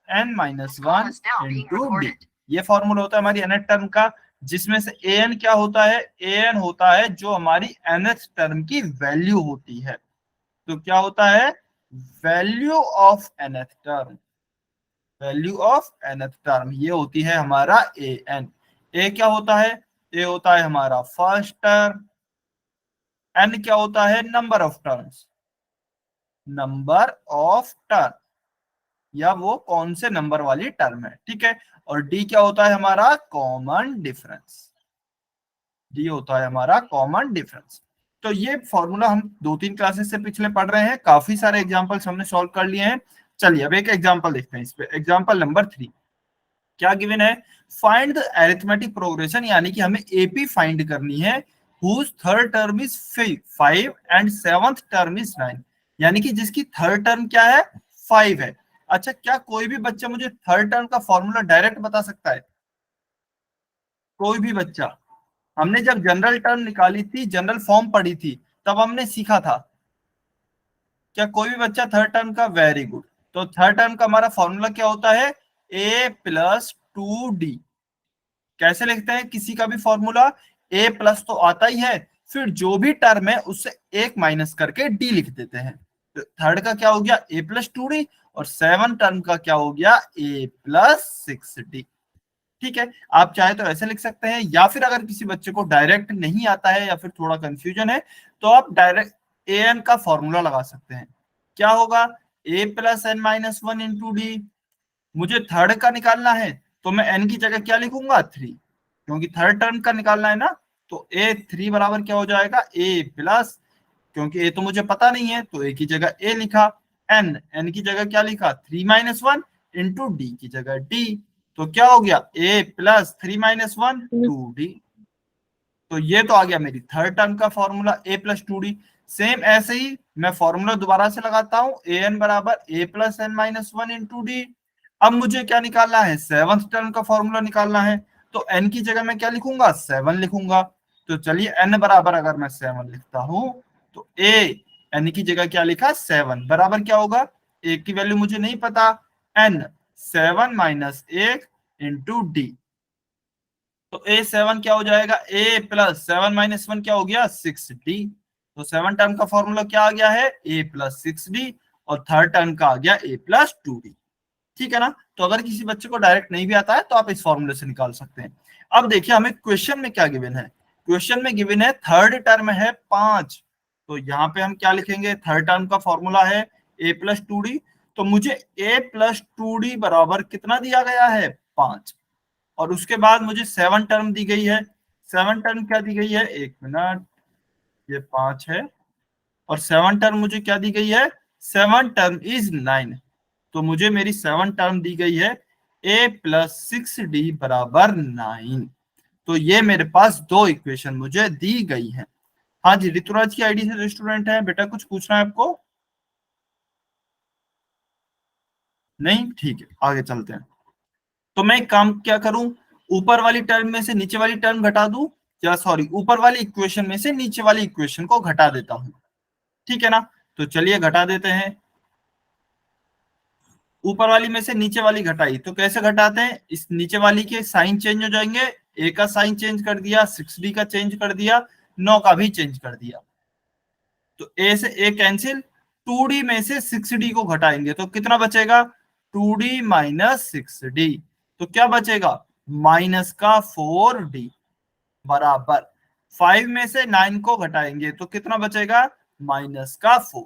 n minus one into d. ये formula होता है हमारी nth टर्म का, जिसमें से an क्या होता है, an होता है जो हमारी nth टर्म की वैल्यू होती है। तो क्या होता है, value of nth term, value of nth term, ये होती है हमारा an। a क्या होता है, a होता है हमारा फर्स्ट टर्म, n क्या होता है, number of terms, number of term, या वो कौन से नंबर वाली टर्म है, ठीक है। और डी क्या होता है हमारा, कॉमन डिफरेंस, डी होता है हमारा कॉमन डिफरेंस। तो ये फॉर्मूला हम 2-3 क्लासेस से पिछले पढ़ रहे हैं, काफी सारे एग्जांपल्स हमने सॉल्व कर लिए हैं। चलिए अब एक एग्जांपल देखते हैं इस पे। एग्जांपल नंबर 3 क्या गिवन है, फाइंड द अरिथमेटिक प्रोग्रेशन, यानी कि हमें एपी फाइंड करनी है, whose third term is 5 and seventh term is 9, यानी कि जिसकी थर्ड टर्म क्या है, 5 है। अच्छा, क्या कोई भी बच्चा मुझे थर्ड टर्म का फॉर्मूला डायरेक्ट बता सकता है, कोई भी बच्चा? हमने जब जनरल टर्म निकाली थी, जनरल फॉर्म पढ़ी थी, तब हमने सीखा था। क्या कोई भी बच्चा थर्ड टर्म का, वेरी गुड। तो थर्ड टर्म का हमारा फॉर्मूला क्या होता है, a प्लस 2d। कैसे लिखते हैं किसी का भी फॉर्मूला, a प्लस तो आता ही है, फिर जो भी टर्म है उससे एक माइनस करके d लिख देते हैं। तो थर्ड का क्या हो गया, a प्लस 2d, और सेवन टर्म का क्या हो गया, a प्लस 6d। ठीक है, आप चाहे तो ऐसे लिख सकते हैं, या फिर अगर किसी बच्चे को डायरेक्ट नहीं आता है या फिर थोड़ा कंफ्यूजन है, तो आप डायरेक्ट an का फॉर्मूला लगा सकते हैं। क्या होगा, a plus N minus one into D. मुझे थर्ड का निकालना है, तो मैं n की जगह क्या लिखूंगा, 3, क्योंकि थर्ड टर्म का निकालना है ना। तो a3 बराबर क्या हो जाएगा, a प्लस, क्योंकि a तो मुझे पता नहीं है तो a की जगह a लिखा, n की जगह क्या लिखा, 3 माइनस वन इंटू डी की जगह d। तो क्या हो गया, a plus 3 minus one 2d। तो ये तो आ गया मेरी थर्ड टर्म का formula, a plus 2d। Same ऐसे ही मैं फॉर्मूला दोबारा से लगाता हूं, an बराबर a plus N minus one into D. अब मुझे क्या निकालना है, सेवंथ टर्म का फॉर्मूला निकालना है, तो n की जगह मैं क्या लिखूंगा, 7 लिखूंगा। तो चलिए n बराबर अगर मैं 7 लिखता हूं, तो a, n की जगह क्या लिखा, 7 बराबर क्या होगा, a की वैल्यू मुझे नहीं पता, n 7 माइनस 1 इंटू डी। तो a7 क्या हो जाएगा, a प्लस 7 माइनस वन क्या हो गया, 6d। तो सेवन टर्म का फॉर्मूला क्या आ गया है, a प्लस 6d, और थर्ड टर्म का आ गया a प्लस 2d। ठीक है ना। तो अगर किसी बच्चे को डायरेक्ट नहीं भी आता है तो आप इस फॉर्मूले से निकाल सकते हैं। अब देखिए हमें क्वेश्चन में क्या गिवन है, क्वेश्चन में गिवन है थर्ड टर्म है 5। तो यहाँ पे हम क्या लिखेंगे, थर्ड टर्म का फॉर्मूला है a प्लस 2d। तो मुझे a प्लस 2d बराबर कितना दिया गया है, 5, और उसके बाद मुझे 7 टर्म दी गई है। 7 टर्म क्या दी गई है, एक मिनट, ये 5 है, और 7 टर्म मुझे क्या दी गई है, 7 टर्म इज 9। तो मुझे मेरी 7 टर्म दी गई है a प्लस 6d बराबर 9। तो ये मेरे पास दो इक्वेशन मुझे दी गई है। हाँ जी, ऋतुराज की आईडी से स्टूडेंट है, बेटा कुछ पूछना है आपको? नहीं, ठीक है, आगे चलते हैं। तो मैं एक काम क्या करूं, ऊपर वाली टर्म में से नीचे वाली टर्म घटा दूं, या सॉरी, ऊपर वाली इक्वेशन में से नीचे वाली इक्वेशन को घटा देता हूं, ठीक है ना। तो चलिए घटा देते हैं, ऊपर वाली में से नीचे वाली घटाई, तो कैसे घटाते हैं, इस नीचे वाली के साइन चेंज हो जाएंगे, a का साइन चेंज कर दिया, 6d का चेंज कर दिया, 9 का भी चेंज कर दिया। तो a से a कैंसिल, 2d में से 6d को घटाएंगे तो कितना बचेगा, 2d माइनस 6d। तो क्या बचेगा, माइनस का 4d बराबर, 5 में से 9 को घटाएंगे तो कितना बचेगा, माइनस का 4।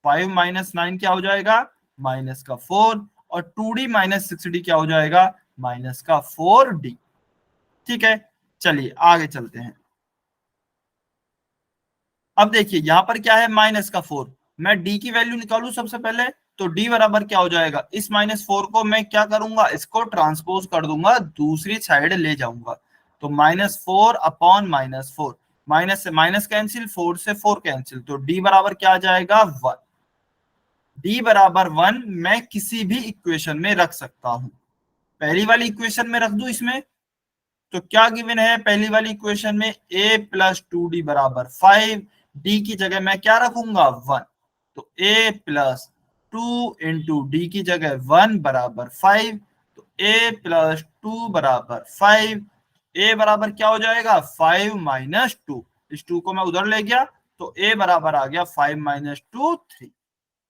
5 माइनस 9 क्या हो जाएगा, माइनस का 4, और 2d माइनस 6d क्या हो जाएगा, माइनस का 4d। ठीक है, चलिए आगे चलते हैं। अब देखिए यहाँ पर क्या है, माइनस का 4, मैं d की वैल्यू निकालू सबसे पहले, तो d बराबर क्या हो जाएगा, इस -4 को मैं क्या करूंगा, इसको ट्रांसपोज कर दूंगा, दूसरी साइड ले जाऊंगा। तो -4 अपॉन -4, माइनस से माइनस कैंसिल, 4 से 4 कैंसिल, तो d बराबर क्या आ जाएगा, 1। d बराबर 1 मैं किसी भी इक्वेशन में रख सकता हूं, पहली वाली इक्वेशन में रख दूं इसमें। तो क्या गिवन है पहली वाली इक्वेशन में, a प्लस 2d बराबर 5, d की जगह मैं क्या रखूंगा, 1। तो a प्लस 2 इंटू डी की जगह 1 बराबर 5, तो ए प्लस 2 बराबर 5। ए बराबर क्या हो जाएगा 5 माइनस 2, इस 2 को मैं उधर ले गया तो ए बराबर आ गया 5 माइनस 2 3।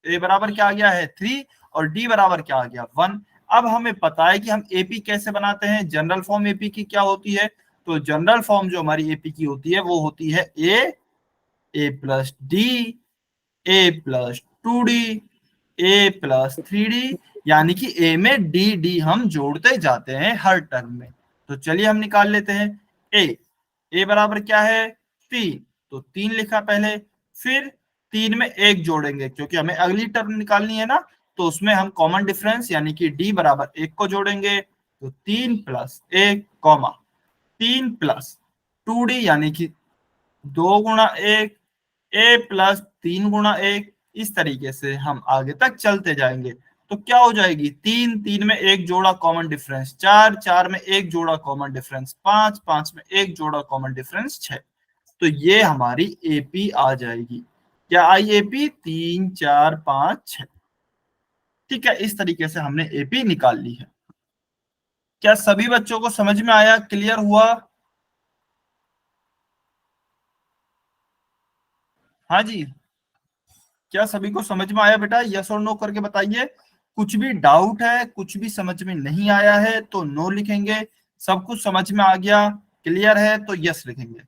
ए बराबर क्या आ गया है 3 और डी बराबर क्या आ गया 1। अब हमें पता है कि हम एपी कैसे बनाते हैं, जनरल फॉर्म एपी की क्या होती है। तो जनरल फॉर्म जो हमारी एपी की होती है वो होती है ए प्लस डी, ए प्लस 2d, ए प्लस 3d, यानी कि ए में डी डी हम जोड़ते जाते हैं हर टर्म में। तो चलिए हम निकाल लेते हैं। ए बराबर क्या है 3, तो 3 लिखा पहले, फिर 3 में 1 जोड़ेंगे क्योंकि हमें अगली टर्म निकालनी है ना, तो उसमें हम कॉमन डिफरेंस यानी कि डी बराबर 1 को जोड़ेंगे, तो 3 प्लस 1 कॉमा 3 प्लस 2d यानी कि 2 गुणा 1, ए प्लस 3 गुणा 1, इस तरीके से हम आगे तक चलते जाएंगे। तो क्या हो जाएगी 3, 3 में 1 जोड़ा कॉमन डिफरेंस 4, 4 में 1 जोड़ा कॉमन डिफरेंस 5, 5 में 1 जोड़ा कॉमन डिफरेंस 6। तो ये हमारी एपी आ जाएगी। क्या आई एपी 3 4 5 6। ठीक है, इस तरीके से हमने एपी निकाल ली है। क्या सभी बच्चों को समझ में आया, क्लियर हुआ? हाँ जी, क्या सभी को समझ में आया बेटा? यस और नो करके बताइए। कुछ भी डाउट है, कुछ भी समझ में नहीं आया है तो नो लिखेंगे, सब कुछ समझ में आ गया क्लियर है तो यस लिखेंगे।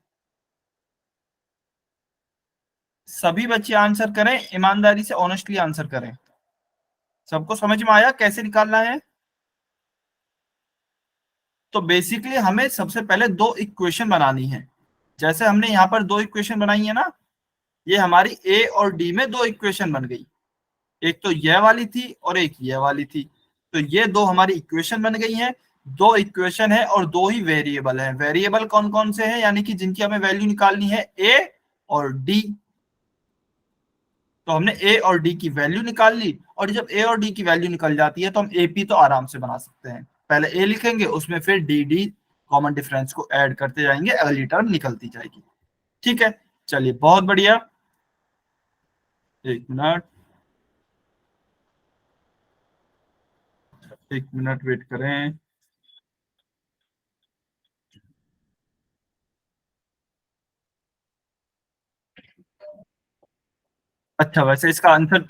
सभी बच्चे आंसर करें, ईमानदारी से ऑनेस्टली आंसर करें। सबको समझ में आया कैसे निकालना है? तो बेसिकली हमें सबसे पहले दो इक्वेशन बनानी है। जैसे हमने यहाँ पर दो इक्वेशन बनाई है ना, ये हमारी ए और डी में दो इक्वेशन बन गई। एक तो यह वाली थी और एक यह वाली थी, तो ये दो हमारी इक्वेशन बन गई हैं। दो इक्वेशन है और दो ही वेरिएबल है। वेरिएबल कौन कौन से हैं, यानी कि जिनकी हमें वैल्यू निकालनी है ए और डी। तो हमने ए और डी की वैल्यू निकाल ली, और जब ए और डी की वैल्यू निकल जाती है तो हम एपी तो आराम से बना सकते हैं। पहले ए लिखेंगे, उसमें फिर डी डी कॉमन डिफरेंस को ऐड करते जाएंगे, अगली टर्म निकलती जाएगी। ठीक है, चलिए बहुत बढ़िया। एक मिनट, एक मिनट वेट करें। अच्छा, वैसे इसका आंसर,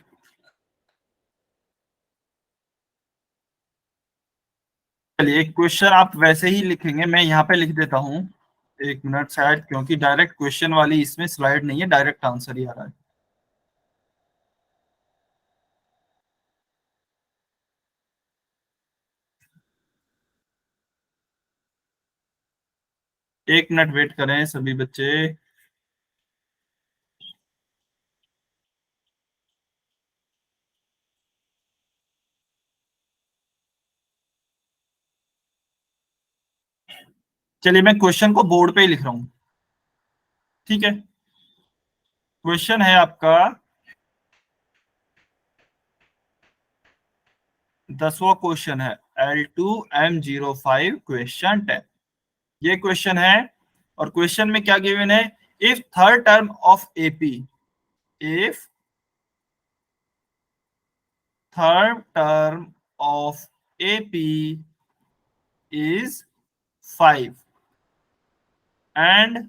चलिए एक क्वेश्चन आप वैसे ही लिखेंगे, मैं यहाँ पे लिख देता हूँ। एक मिनट, शायद क्योंकि डायरेक्ट क्वेश्चन वाली इसमें स्लाइड नहीं है, डायरेक्ट आंसर ही आ रहा है। एक मिनट वेट करें सभी बच्चे। चलिए मैं क्वेश्चन को बोर्ड पे ही लिख रहा हूँ। ठीक है, क्वेश्चन है आपका 10वां क्वेश्चन है L2M05 क्वेश्चन 10। ये क्वेश्चन है और क्वेश्चन में क्या गिवन है, if third term of AP, if third term of AP is 5 and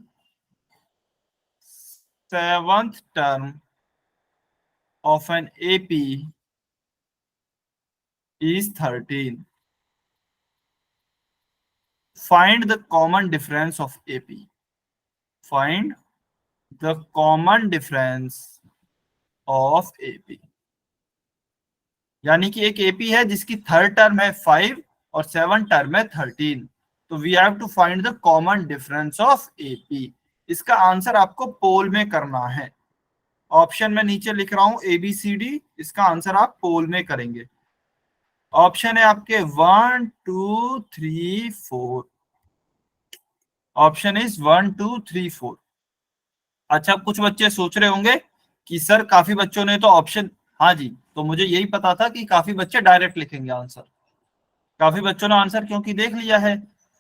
seventh term of an AP is 13. Find the common difference of AP. Find the common difference of AP. यानी कि एक AP है जिसकी third term है 5 और seven term है 13, तो we have to find the common difference of AP. इसका आंसर आपको पोल में करना है। ऑप्शन में नीचे लिख रहा हूं ए बी सी डी, इसका आंसर आप पोल में करेंगे। ऑप्शन है आपके 1 2 3 4। Option is 1 2 3 4। अच्छा, कुछ बच्चे सोच रहे होंगे कि सर काफी बच्चों ने तो ऑप्शन, हाँ जी, तो मुझे यही पता था कि काफी बच्चे डायरेक्ट लिखेंगे आंसर। काफी बच्चों ने आंसर क्योंकि देख लिया है,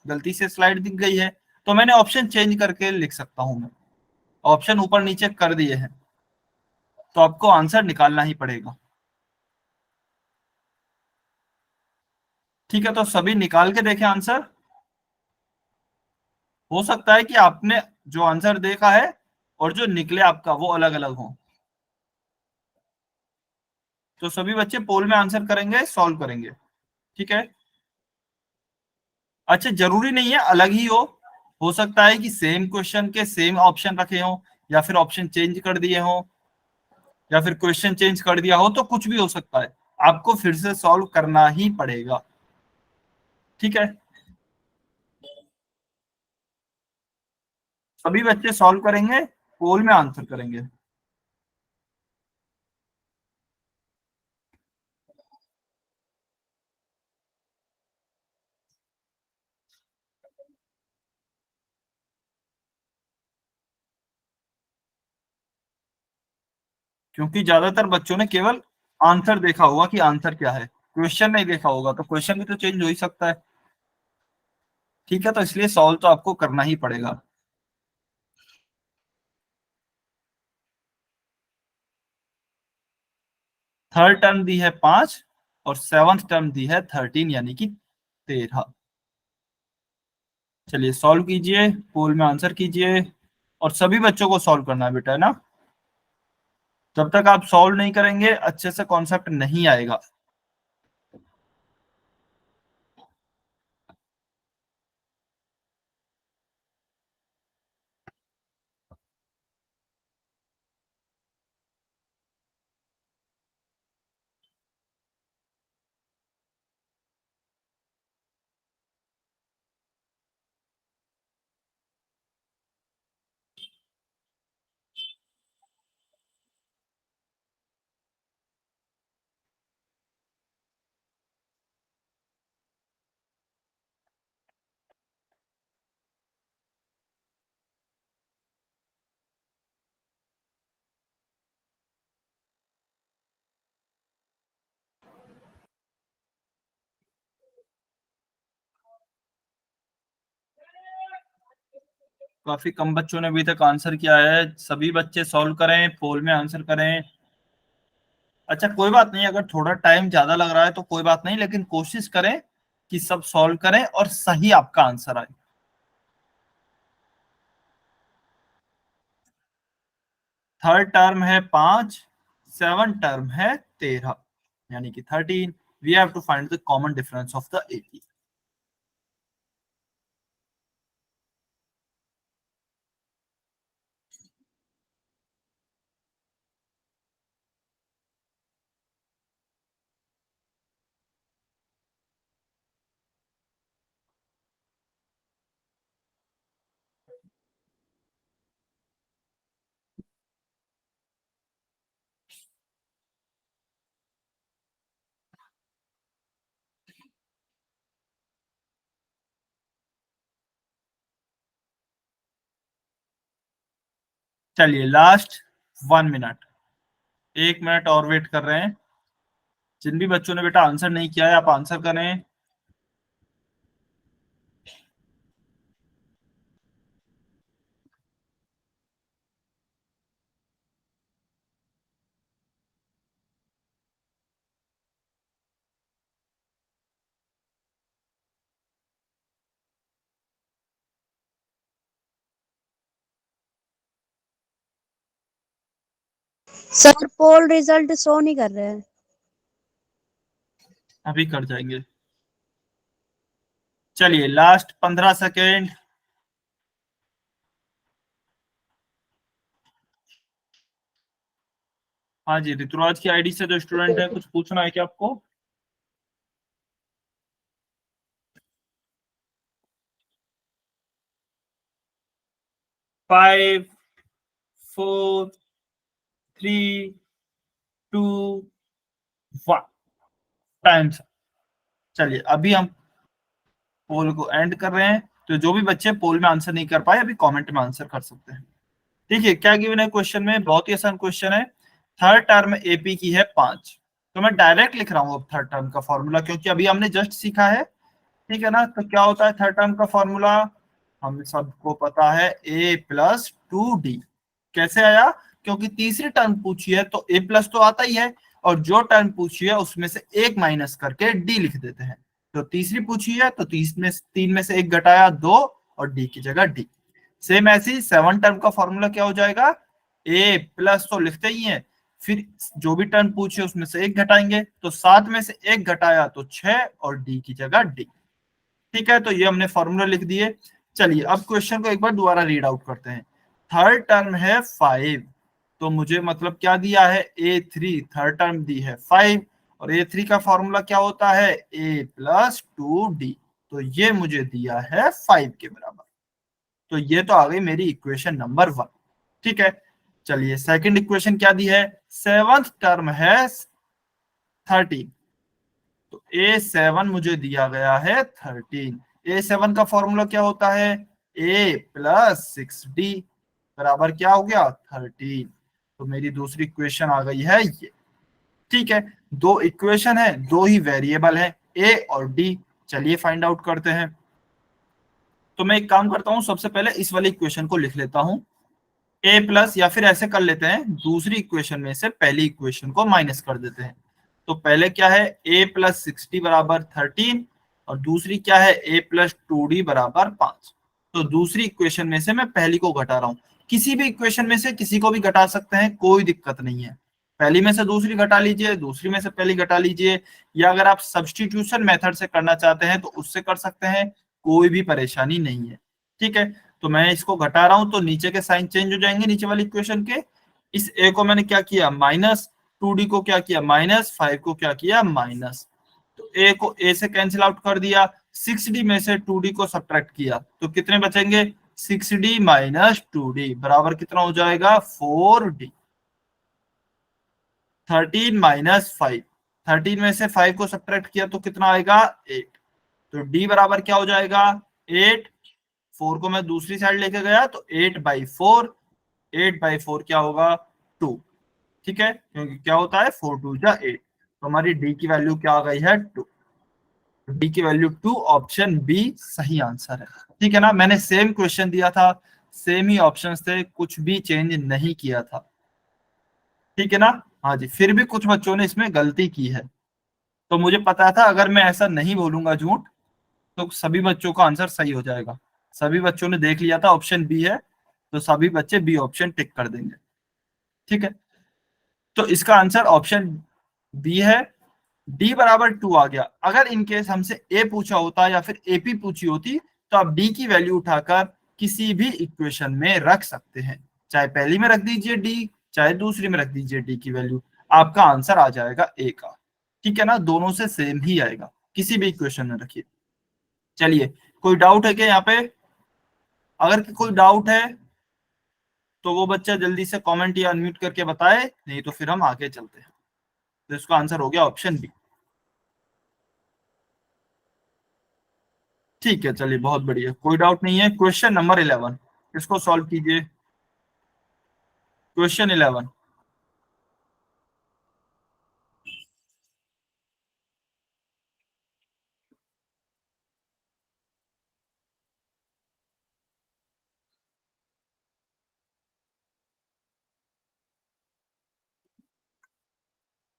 गलती से स्लाइड दिख गई है, तो मैंने ऑप्शन चेंज करके लिख सकता हूं मैं। ऑप्शन ऊपर नीचे कर दिए हैं, तो आपको आंसर निकालना ही पड़ेगा। ठीक है, तो सभी निकाल के देखें आंसर। हो सकता है कि आपने जो आंसर देखा है और जो निकले आपका वो अलग अलग हो। तो सभी बच्चे पोल में आंसर करेंगे, सॉल्व करेंगे। ठीक है। अच्छा, जरूरी नहीं है अलग ही हो सकता है कि सेम क्वेश्चन के सेम ऑप्शन रखे हो, या फिर ऑप्शन चेंज कर दिए हो, या फिर क्वेश्चन चेंज कर दिया हो, तो कुछ भी हो सकता है। आपको फिर से सॉल्व करना ही पड़ेगा। ठीक है। सभी बच्चे सॉल्व करेंगे, पोल में आंसर करेंगे। क्योंकि ज्यादातर बच्चों ने केवल आंसर देखा होगा कि आंसर क्या है, क्वेश्चन नहीं देखा होगा, तो क्वेश्चन भी तो चेंज हो ही सकता है। ठीक है, तो इसलिए सॉल्व तो आपको करना ही पड़ेगा। थर्ड टर्म दी है 5 और सेवंथ टर्म दी है 13, यानी कि 13। चलिए सॉल्व कीजिए, पोल में आंसर कीजिए, और सभी बच्चों को सॉल्व करना है बेटा, है ना। जब तक आप सॉल्व नहीं करेंगे अच्छे से कॉन्सेप्ट नहीं आएगा। काफी कम बच्चों ने अभी तक आंसर किया है। सभी बच्चे सॉल्व करें, पोल में आंसर करें। अच्छा, कोई बात नहीं, अगर थोड़ा टाइम ज्यादा लग रहा है तो कोई बात नहीं, लेकिन कोशिश करें कि सब सॉल्व करें और सही आपका आंसर आए। थर्ड टर्म है 5, सेवन टर्म है 13, यानी कि 13। We have to find the common difference of the 80। चलिए लास्ट 1 मिनट, 1 मिनट और वेट कर रहे हैं। जिन भी बच्चों ने बेटा आंसर नहीं किया है आप आंसर करें। सर पोल रिजल्ट शो नहीं कर रहे हैं। अभी कर जाएंगे। चलिए लास्ट 15 सेकेंड। हाँ जी, ऋतुराज की आईडी से जो स्टूडेंट है, कुछ पूछना है क्या आपको? 5, 4, 3, 2, 1, टाइम। चलिए अभी हम पोल को एंड कर रहे हैं। तो जो भी बच्चे पोल में आंसर नहीं कर पाए अभी कमेंट में आंसर कर सकते हैं। देखिए क्या गिवन है क्वेश्चन में, बहुत ही आसान क्वेश्चन है। थर्ड टर्म एपी की है 5। तो मैं डायरेक्ट लिख रहा हूँ अब थर्ड टर्म का फॉर्मूला, क्योंकि अभी हमने जस्ट सीखा है। ठीक है ना। तो क्या होता है थर्ड टर्म का फॉर्मूला? हम सबको पता है, ए प्लस 2 डी। कैसे आया? क्योंकि तीसरी टर्म पूछी है तो ए प्लस तो आता ही है, और जो टर्म पूछी है उसमें से एक माइनस करके डी लिख देते हैं। तो तीसरी पूछी है, तो तीन में से एक घटाया, 2, और डी की जगह डी। सेम ऐसे ही 7 टर्म का फॉर्मूला क्या हो जाएगा, ए प्लस तो लिखते ही है, फिर जो भी टर्म पूछे उसमें से एक घटाएंगे, तो 7 में से एक घटाया तो 6, और डी की जगह डी। ठीक है, तो ये हमने फॉर्मूला लिख दिए। चलिए अब क्वेश्चन को एक बार दोबारा रीड आउट करते हैं। थर्ड टर्म है 5, तो मुझे मतलब क्या दिया है, A3, थर्ड टर्म दी है 5, और A3 का फॉर्मूला क्या होता है, A प्लस 2D, तो ये मुझे दिया है 5 के बराबर। तो ये तो आ गई मेरी इक्वेशन नंबर 1। ठीक है, चलिए सेकंड इक्वेशन क्या दी है, सेवंथ टर्म है 13, तो A7 मुझे दिया गया है 13। A7 का फॉर्मूला क्या होता है, A प्लस 6D बराबर क्या हो गया, 13। तो मेरी दूसरी इक्वेशन आ गई है ये। ठीक है, दो इक्वेशन है, दो ही वेरिएबल है A और D। चलिए फाइंड आउट करते हैं। तो मैं एक काम करता हूं, सबसे पहले इस वाली इक्वेशन को लिख लेता हूं, A प्लस, या फिर ऐसे कर लेते हैं, दूसरी इक्वेशन में से पहली इक्वेशन को माइनस कर देते हैं। तो पहले क्या है, A प्लस 6D बराबर 13, और दूसरी क्या है, A प्लस 2D बराबर 5। तो दूसरी इक्वेशन में से मैं पहली को घटा रहा हूं, किसी भी इक्वेशन में से किसी को भी घटा सकते हैं, कोई दिक्कत नहीं है। पहली में से दूसरी घटा लीजिए, दूसरी में से पहली घटा लीजिए, या अगर आप सब्सटीट्यूशन मेथड से करना चाहते हैं तो उससे कर सकते हैं, कोई भी परेशानी नहीं है। ठीक है, तो मैं इसको घटा रहा हूं, तो नीचे के साइन चेंज हो जाएंगे, नीचे वाली इक्वेशन के। इस ए को मैंने क्या किया, माइनस, 2D को क्या किया, माइनस, 5 को क्या किया, माइनस। तो ए को ए से कैंसिल आउट कर दिया, 6D में से 2D को सब्ट्रैक्ट किया, तो कितने बचेंगे, 6D माइनस 2D बराबर कितना हो जाएगा, 4D। 13 माइनस 5, 13 में से 5 को सब्ट्रैक्ट किया तो कितना आएगा, 8। तो D बराबर क्या हो जाएगा, 8। 4 को मैं दूसरी साइड लेके गया तो 8/4, 8/4 क्या होगा, 2। ठीक है, क्योंकि क्या होता है, 4 2 8, तो हमारी डी की वैल्यू क्या आ गई है, 2। डी की वैल्यू 2, ऑप्शन बी सही आंसर है। ठीक है ना, मैंने सेम क्वेश्चन दिया था, सेम ही ऑप्शंस थे, कुछ भी चेंज नहीं किया था। ठीक है ना, हाँ जी, फिर भी कुछ बच्चों ने इसमें गलती की है, तो मुझे पता था अगर मैं ऐसा नहीं बोलूंगा झूठ, तो सभी बच्चों का आंसर सही हो जाएगा। सभी बच्चों ने देख लिया था ऑप्शन बी है, तो सभी बच्चे बी ऑप्शन टिक कर देंगे। ठीक है, तो इसका आंसर ऑप्शन बी है। डी बराबर 2 आ गया। अगर इनकेस हमसे ए पूछा होता या फिर एपी पूछी होती, तो आप डी की वैल्यू उठाकर किसी भी इक्वेशन में रख सकते हैं, चाहे पहली में रख दीजिए डी, चाहे दूसरी में रख दीजिए डी की वैल्यू, आपका आंसर आ जाएगा ए का। ठीक है ना, दोनों से सेम ही आएगा, किसी भी इक्वेशन में रखिए। चलिए, कोई डाउट है क्या यहाँ पे, अगर कोई डाउट है तो वो बच्चा जल्दी से कमेंट या अनम्यूट करके बताए, नहीं तो फिर हम आगे चलते हैं। तो इसका आंसर हो गया ऑप्शन बी। ठीक है, चलिए बहुत बढ़िया, कोई डाउट नहीं है। क्वेश्चन नंबर 11, इसको सॉल्व कीजिए। क्वेश्चन 11,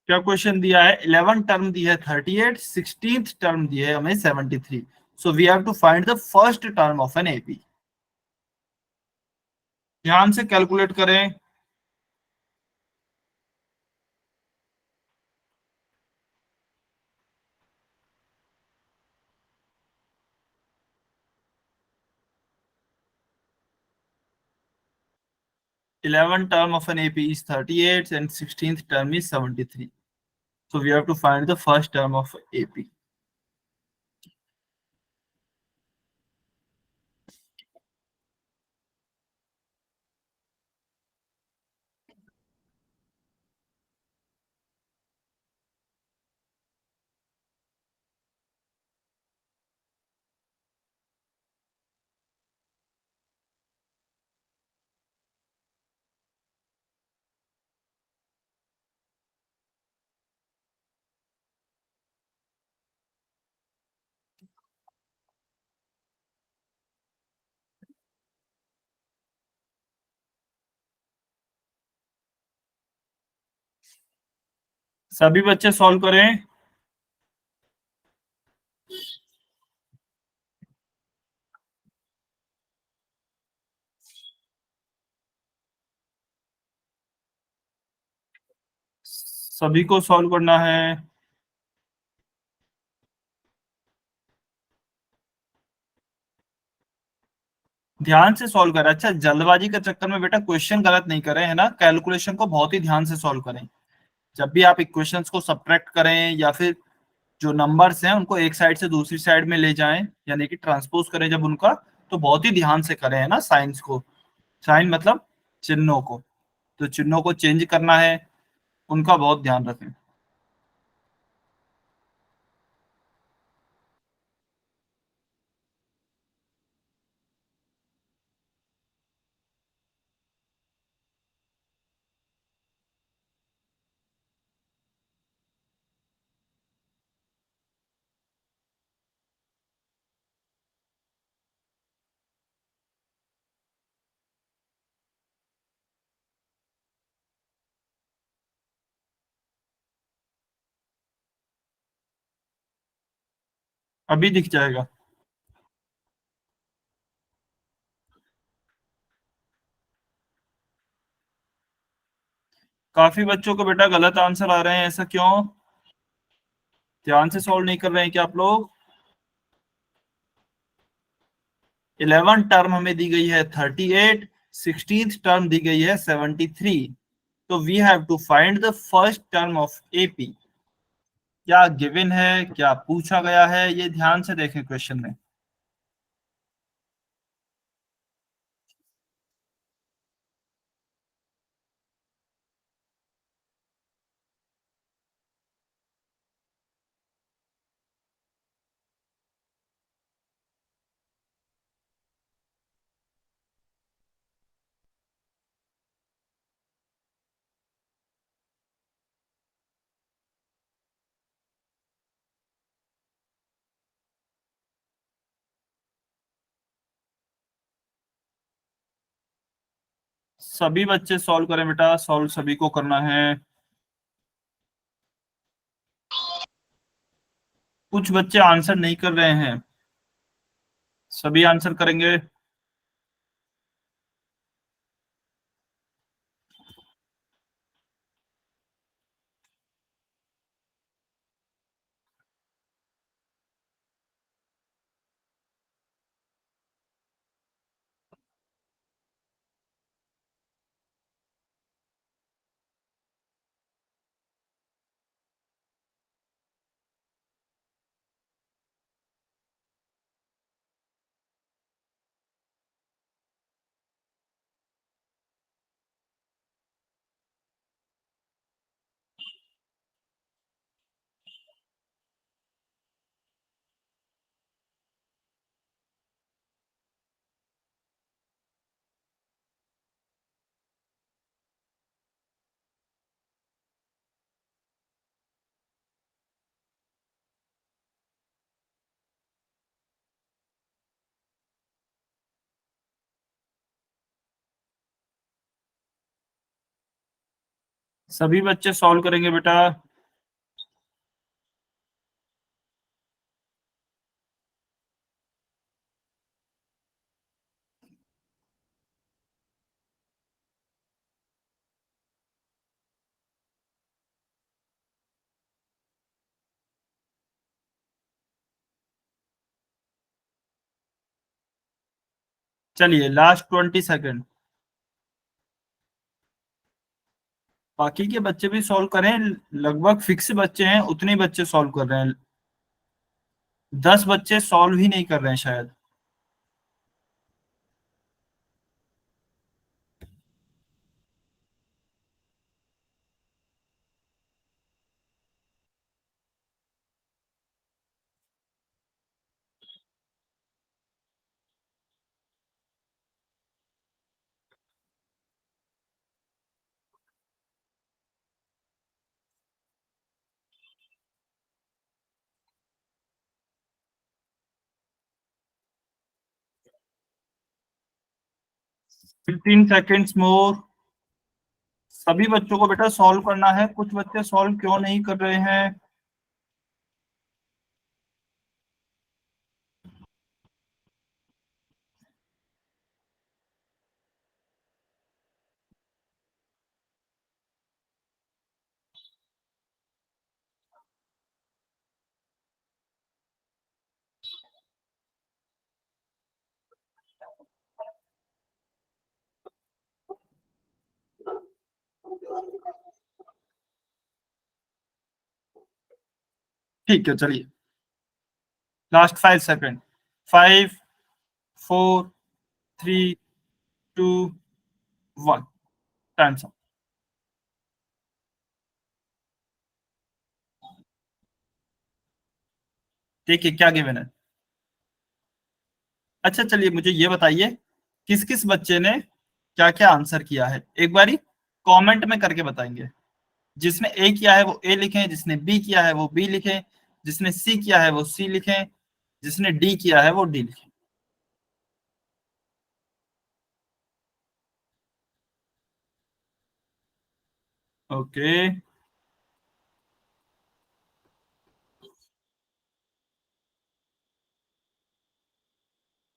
क्या क्वेश्चन दिया है, 11 टर्म दी है 38, 16th टर्म दी है हमें 73। So we have to find the first term of an AP. ध्यान से कैलकुलेट करें। 11 term of an AP is 38 and 16th term is 73. So we have to find the first term of AP. सभी बच्चे solve करें। सभी को solve करना है। ध्यान से सॉल्व करें। अच्छा, जल्दबाजी के चक्कर में बेटा क्वेश्चन गलत नहीं करें, है ना, कैलकुलेशन को बहुत ही ध्यान से सॉल्व करें। जब भी आप इक्वेशंस को सब्ट्रैक्ट करें या फिर जो नंबर्स हैं उनको एक साइड से दूसरी साइड में ले जाएं, यानी कि ट्रांसपोज करें जब उनका, तो बहुत ही ध्यान से करें, है ना, साइंस को। साइन मतलब चिन्हों को, तो चिन्हों को चेंज करना है, उनका बहुत ध्यान रखें। अभी दिख जाएगा। काफी बच्चों को बेटा गलत आंसर आ रहे हैं, ऐसा क्यों? ध्यान से सॉल्व नहीं कर रहे हैं क्या आप लोग? 11 टर्म हमें दी गई है 38, 16th टर्म दी गई है 73। तो we have to find the first term of AP. क्या गिवन है, क्या पूछा गया है, ये ध्यान से देखें क्वेश्चन में। सभी बच्चे सॉल्व करें बेटा, सॉल्व सभी को करना है। कुछ बच्चे आंसर नहीं कर रहे हैं, सभी आंसर करेंगे। सभी बच्चे सॉल्व करेंगे बेटा। चलिए लास्ट 20 सेकेंड। बाकी के बच्चे भी सॉल्व करें, लगभग फिक्स बच्चे हैं, उतने ही बच्चे सॉल्व कर रहे हैं। 10 बच्चे सॉल्व ही नहीं कर रहे हैं शायद। 15 सेकेंड्स मोर। सभी बच्चों को बेटा सॉल्व करना है, कुछ बच्चे सॉल्व क्यों नहीं कर रहे हैं? ठीक है, चलिए लास्ट 5 सेकेंड। 5 4 3 2 1, time up. देखिए क्या गिवन है। अच्छा चलिए मुझे ये बताइए किस किस बच्चे ने क्या क्या आंसर किया है, एक बारी कमेंट में करके बताएंगे। जिसने ए किया है वो ए लिखें, जिसने बी किया है वो बी लिखें, जिसने सी किया है वो सी लिखें, जिसने डी किया है वो डी लिखें। ओके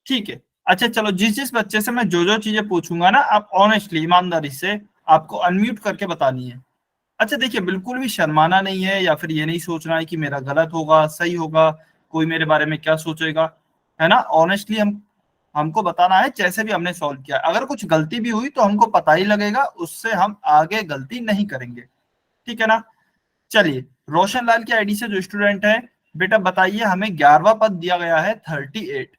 ठीक है। अच्छा चलो, जिस जिस बच्चे से मैं जो जो चीजें पूछूंगा ना, आप ऑनेस्टली ईमानदारी से आपको अनम्यूट करके बतानी है। अच्छा देखिए, बिल्कुल भी शर्माना नहीं है, या फिर ये नहीं सोचना है कि मेरा गलत होगा सही होगा, कोई मेरे बारे में क्या सोचेगा, है ना। ऑनेस्टली हमको बताना है जैसे भी हमने सॉल्व किया। अगर कुछ गलती भी हुई तो हमको पता ही लगेगा, उससे हम आगे गलती नहीं करेंगे, ठीक है ना। चलिए, रोशन लाल की आईडी से जो स्टूडेंट है, बेटा बताइए हमें 11वां पद दिया गया है 38,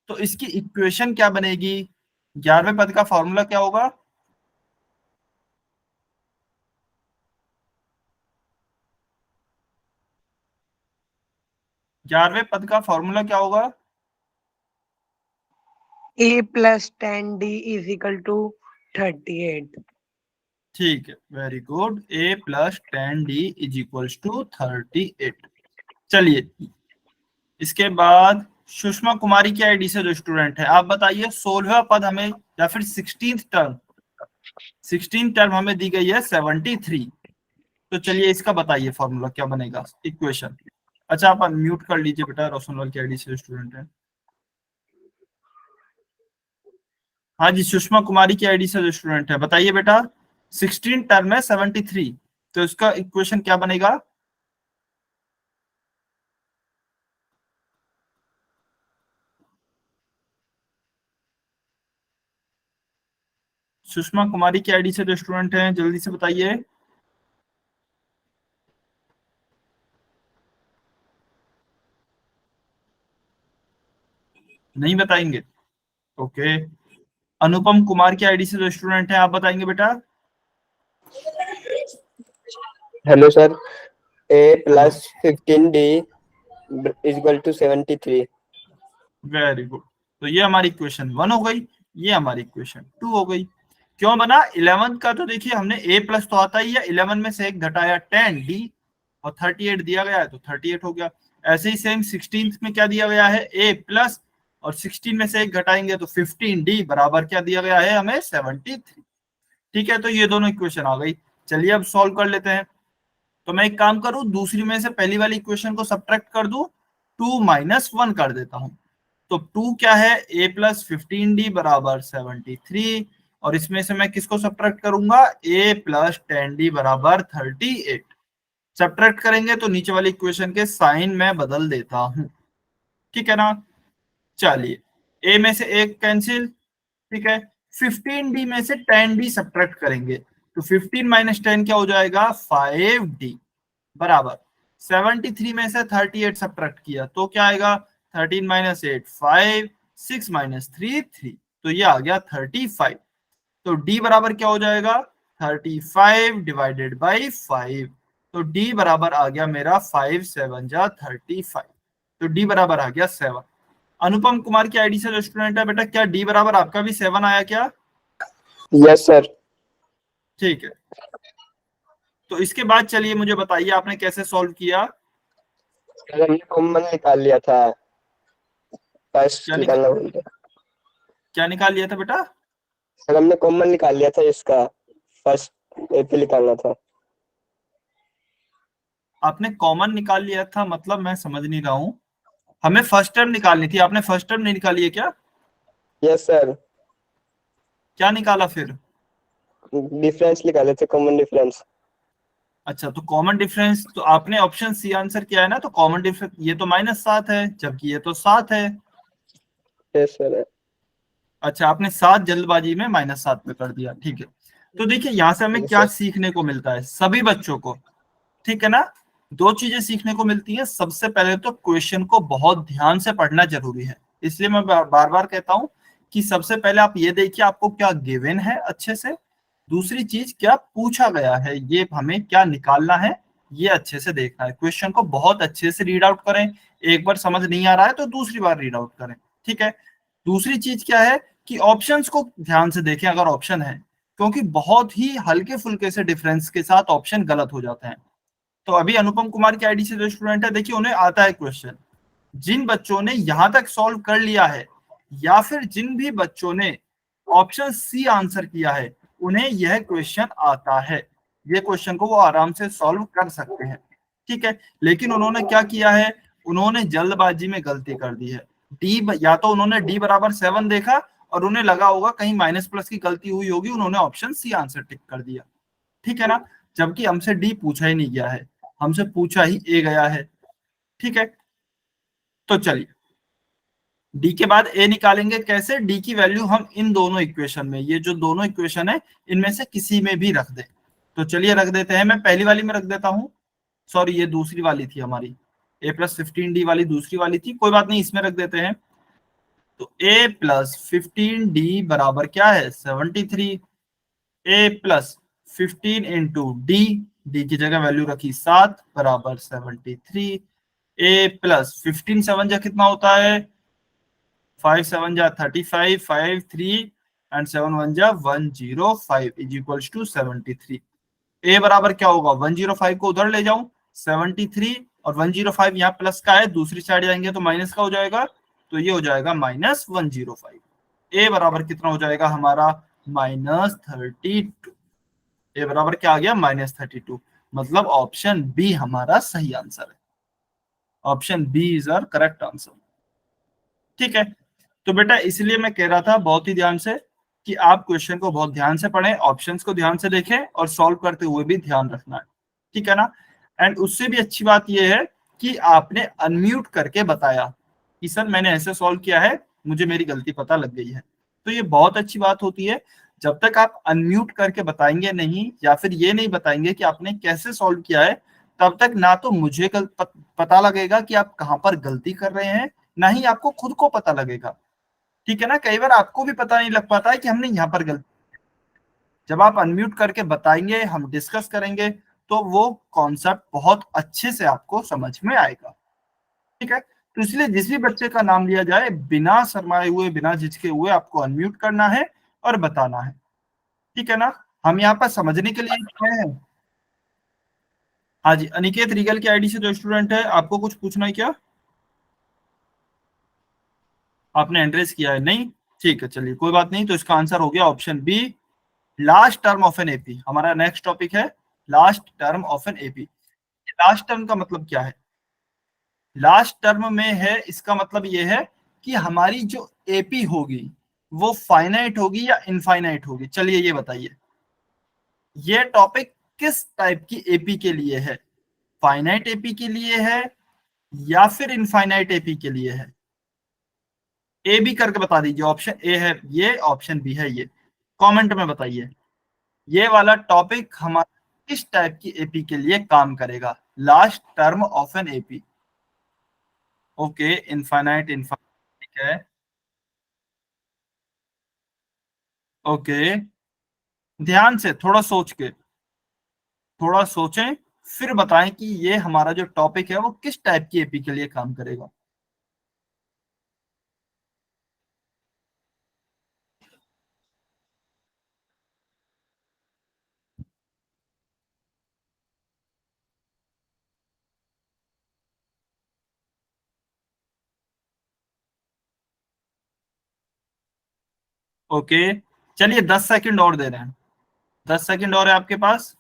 तो इसकी इक्वेशन क्या बनेगी। 11वें पद का फॉर्मूला क्या होगा। 11वें पद का फॉर्मूला क्या होगा। A plus 10D is equal to 38. ठीक है, very good. A plus 10D is equals to 38। चलिए इसके बाद सुषमा कुमारी की आईडी से जो स्टूडेंट है, आप बताइए 16वां पद हमें, या फिर 16th टर्म हमें दी गई है 73। तो चलिए इसका बताइए फॉर्मूला क्या बनेगा, इक्वेशन। अच्छा आप म्यूट कर लीजिए बेटा, रोशनलाल की आईडी से स्टूडेंट है। हाँ जी, सुषमा कुमारी की आईडी से जो स्टूडेंट है, बताइए बेटा 16 टर्म है 73, तो इसका इक्वेशन क्या बनेगा। सुषमा कुमारी की आईडी से जो स्टूडेंट हैं जल्दी से बताइए। नहीं बताएंगे, ओके। अनुपम कुमार की आईडी से जो स्टूडेंट है, आप बताएंगे बेटा। Hello sir, a plus 15D is equal to 73. Very good. तो ये हमारी इक्वेशन 1 हो गई, ये हमारी इक्वेशन 2 हो गई। क्यों बना 11 का, तो देखिए हमने a प्लस तो आता ही है, 11 में से एक घटाया 10D, और 38 दिया गया है तो 38 हो गया। ऐसे ही सेम 16th में क्या दिया गया है, a प्लस, और 16 में से एक घटाएंगे तो 15D बराबर क्या दिया गया है हमें 73। ठीक है, तो ये दोनों इक्वेशन आ गई। चलिए अब सॉल्व कर लेते हैं। तो मैं एक काम करूं, दूसरी में से पहली वाली इक्वेशन को सब्ट्रैक्ट कर दूं, 2 माइनस 1 कर देता हूं। तो 2 क्या है, a प्लस 15D बराबर 73, और इसमें से मैं किसको सब्ट्रैक्ट करूंगा, a प्लस 10D बराबर 38। सब्ट्रैक्ट करेंगे तो नीचे वाली इक्वेशन के साइन में बदल देता हूं, ठीक है ना। चलिए a में से एक कैंसिल, ठीक है। 15D में से 10D सब्ट्रैक्ट करेंगे, तो 15 माइनस 10 क्या हो जाएगा 5D बराबर 73 में से 38 सब्ट्रैक्ट किया तो क्या आएगा, 13 माइनस 8 5, 6 माइनस 3 3, तो ये आ गया 35। तो D बराबर क्या हो जाएगा 35 डिवाइडेड बाई 5, तो D बराबर आ गया मेरा 5 7 जा 35, तो D बराबर आ गया 7। अनुपम कुमार की आईडी से जो स्टूडेंट है, बेटा क्या D बराबर आपका भी 7 आया क्या। Yes sir. ठीक है, तो इसके बाद चलिए मुझे बताइए आपने कैसे सॉल्व किया। सर हमने कॉमन निकाल लिया था, फर्स्ट निकालना भूल गए। क्या निकाल लिया था बेटा। सर हमने कॉमन निकाल लिया था, इसका फर्स्ट पे निकालना था। आपने कॉमन निकाल लिया था मतलब मैं समझ नहीं रहा हूं, हमें फर्स्ट टर्म निकालनी थी, आपने फर्स्ट टर्म नहीं निकाली है क्या। यस सर, क्या निकाला फिर। डिफरेंस निकाले थे, कॉमन डिफरेंस। अच्छा, तो कॉमन डिफरेंस, तो आपने ऑप्शन सी आंसर किया है ना, तो कॉमन डिफरेंस ये तो -7 है, जबकि ये तो 7 है। Yes sir. अच्छा, आपने 7 जल्दबाजी में -7 पे कर दिया, ठीक है। तो देखिए यहाँ से हमें क्या सर सीखने को मिलता है सभी बच्चों को, ठीक है ना। दो चीजें सीखने को मिलती हैं। सबसे पहले तो क्वेश्चन को बहुत ध्यान से पढ़ना जरूरी है, इसलिए मैं बार बार कहता हूं कि सबसे पहले आप ये देखिए आपको क्या गिवन है अच्छे से, दूसरी चीज क्या पूछा गया है, ये हमें क्या निकालना है ये अच्छे से देखना है। क्वेश्चन को बहुत अच्छे से रीड आउट करें, एक बार समझ नहीं आ रहा है तो दूसरी बार रीड आउट करें, ठीक है। दूसरी चीज क्या है कि ऑप्शंस को ध्यान से देखें अगर ऑप्शन है, क्योंकि बहुत ही हल्के फुल्के से डिफरेंस के साथ ऑप्शन गलत हो जाते हैं। तो अभी अनुपम कुमार की आईडी से जो स्टूडेंट है, देखिए उन्हें आता है क्वेश्चन। जिन बच्चों ने यहां तक सॉल्व कर लिया है या फिर जिन भी बच्चों ने ऑप्शन सी आंसर किया है उन्हें यह क्वेश्चन आता है, ये क्वेश्चन को वो आराम से सॉल्व कर सकते हैं, ठीक है। लेकिन उन्होंने क्या किया है, उन्होंने जल्दबाजी में गलती कर दी है। डी या तो उन्होंने डी बराबर 7 देखा और उन्हें लगा होगा कहीं माइनस प्लस की गलती हुई होगी, उन्होंने ऑप्शन सी आंसर टिक कर दिया, ठीक है ना। जबकि हमसे डी पूछा ही नहीं गया है, हमसे पूछा ही ए गया है, ठीक है। तो चलिए डी के बाद ए निकालेंगे कैसे, डी की वैल्यू हम इन दोनों इक्वेशन में, ये जो दोनों इक्वेशन है इनमें से किसी में भी रख दे। तो चलिए रख देते हैं, मैं पहली वाली में रख देता हूं, सॉरी ये दूसरी वाली थी हमारी, ए प्लस 15 डी वाली दूसरी वाली थी, कोई बात नहीं इसमें रख देते हैं। तो ए प्लस 15 डी बराबर क्या है 73, ए प्लस 15 इंटू डी, डी की जगह वैल्यू रखी 7 बराबर 73, ए प्लस 15 7 जा कितना होता है 5 7 जा 35, 5 3 एंड 7 1 जा 105 इज इक्वल्स टू 73। ए बराबर क्या होगा 105 को उधर ले जाऊं 73 और 105 यहाँ प्लस का है, दूसरी साइड जाएंगे तो माइनस का हो जाएगा, तो ये हो जाएगा माइनस 105। ए बराबर कितना हो जाएगा हमारा -32, ए बराबर क्या आ गया -32, मतलब ऑप्शन बी हमारा सही आंसर है, option B is our correct answer, ठीक है। तो बेटा इसलिए मैं कह रहा था बहुत ही ध्यान से कि आप क्वेश्चन को बहुत ध्यान से पढ़ें, ऑप्शंस को ध्यान से देखें और सॉल्व करते हुए भी ध्यान रखना है, ठीक है ना। एंड उससे भी अच्छी बात यह है कि आपने अनम्यूट करके बताया कि सर मैंने ऐसे सॉल्व किया है, मुझे मेरी गलती पता लग गई है, तो ये बहुत अच्छी बात होती है। जब तक आप अनम्यूट करके बताएंगे नहीं या फिर ये नहीं बताएंगे कि आपने कैसे सॉल्व किया है, तब तक ना तो मुझे पता लगेगा कि आप कहां पर गलती कर रहे हैं, ना ही आपको खुद को पता लगेगा, ठीक है ना। कई बार आपको भी पता नहीं लग पाता है कि हमने यहाँ पर गलती, जब आप अनम्यूट करके बताएंगे हम डिस्कस करेंगे तो वो कॉन्सेप्ट बहुत अच्छे से आपको समझ में आएगा, ठीक है। तो इसलिए जिस भी बच्चे का नाम लिया जाए बिना शर्माए हुए बिना झिझके हुए आपको अनम्यूट करना है और बताना है, ठीक है ना। हम यहाँ पर समझने के लिए हैं। हाँ जी अनिकेत रीगल की आईडी से जो स्टूडेंट है, आपको कुछ पूछना है क्या, आपने एड्रेस किया है नहीं, ठीक है चलिए कोई बात नहीं, तो इसका आंसर हो गया option B, last term of an AP. हमारा नेक्स्ट टॉपिक है last term of an AP. Last term का मतलब क्या है, लास्ट टर्म में है इसका मतलब ये है कि हमारी जो एपी होगी वो फाइनाइट होगी या इनफाइनाइट होगी। चलिए ये बताइए ये टॉपिक किस टाइप की एपी के लिए है, फाइनाइट एपी के लिए है या फिर इनफाइनाइट एपी के लिए है। ए बी करके बता दीजिए, ऑप्शन ए है ये, ऑप्शन बी है ये, कमेंट में बताइए ये वाला टॉपिक हमारा किस टाइप की एपी के लिए काम करेगा, last term of an AP. Okay infinite infinite ठीक है, ओके ध्यान से थोड़ा सोचें फिर बताएं कि ये हमारा जो टॉपिक है वो किस टाइप की एपी के लिए काम करेगा। ओके चलिए 10 सेकंड और दे रहे हैं, 10 सेकंड और है आपके पास।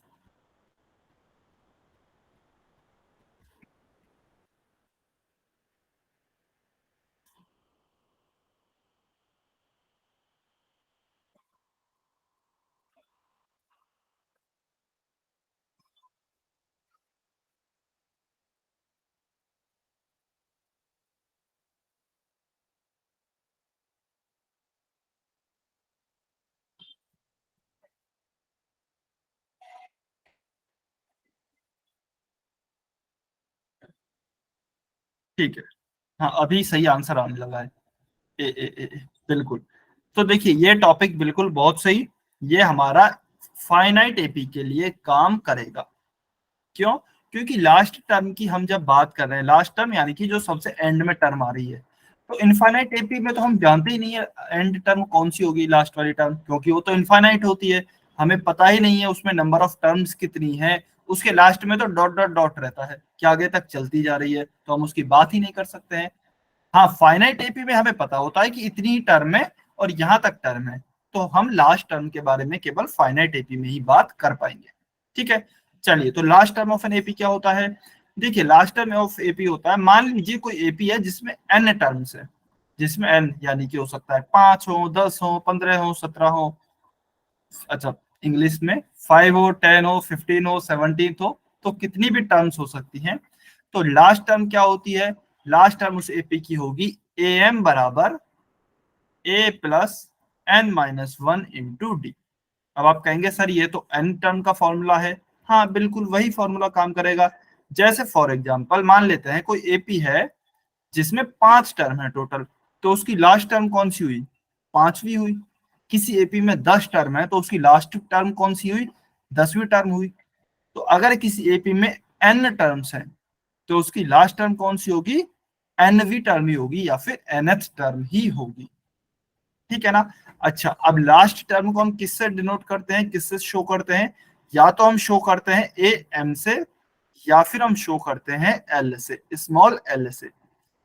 ठीक है, हाँ अभी सही आंसर आने लगा है। ए, बिल्कुल। तो देखिए ये टॉपिक बिल्कुल बहुत सही, ये हमारा फाइनाइट एपी के लिए काम करेगा। क्यों? क्योंकि लास्ट टर्म की हम जब बात कर रहे हैं, लास्ट टर्म यानी कि जो सबसे एंड में टर्म आ रही है, तो इनफाइनाइट एपी में तो हम जानते ही नहीं है एंड टर्म कौन सी होगी, लास्ट वाली टर्म, क्योंकि वो तो इनफाइनाइट होती है, हमें पता ही नहीं है उसमें नंबर ऑफ टर्म्स कितनी है, उसके लास्ट में तो डॉट डॉट डॉट रहता है कि आगे तक चलती जा रही है, तो हम उसकी बात ही नहीं कर सकते हैं। हाँ फाइनाइट एपी में हमें पता होता है कि इतनी ही टर्म है और यहाँ तक टर्म है, तो हम लास्ट टर्म के बारे में केवल फाइनाइट एपी में ही बात कर पाएंगे। ठीक है, चलिए तो last term of an AP क्या होता है? देखिए लास्ट टर्म ऑफ एपी होता है, मान लीजिए कोई एपी है जिसमें एन टर्म्स है, जिसमें एन यानी कि हो सकता है 5 हो, 10 हो, 15 हो, 17 हो, अच्छा इंग्लिश में 5 हो, 10 हो, 15 हो, 17 हो, तो कितनी भी टर्म्स हो सकती हैं। तो लास्ट टर्म क्या होती है? लास्ट टर्म उस एपी की होगी ए एम बराबर a plus N minus one into D. अब आप कहेंगे सर ये तो एन टर्म का फॉर्मूला है। हाँ बिल्कुल वही फॉर्मूला काम करेगा। जैसे फॉर एग्जांपल मान लेते हैं कोई एपी है जिसमें 5 टर्म है टोटल, तो उसकी लास्ट टर्म कौन सी हुई? 5वीं हुई। किसी एपी में 10 टर्म है तो उसकी लास्ट टर्म कौन सी हुई? 10वीं टर्म हुई। तो अगर किसी एपी में एन टर्म्स है तो उसकी लास्ट टर्म कौन सी होगी? एनवी टर्म ही होगी या फिर एनथ टर्म ही होगी। ठीक है ना? अच्छा अब लास्ट टर्म को हम किससे डिनोट करते हैं, किससे शो करते हैं? या तो हम शो करते हैं ए एम से, या फिर हम शो करते हैं एल से, स्मॉल एल से।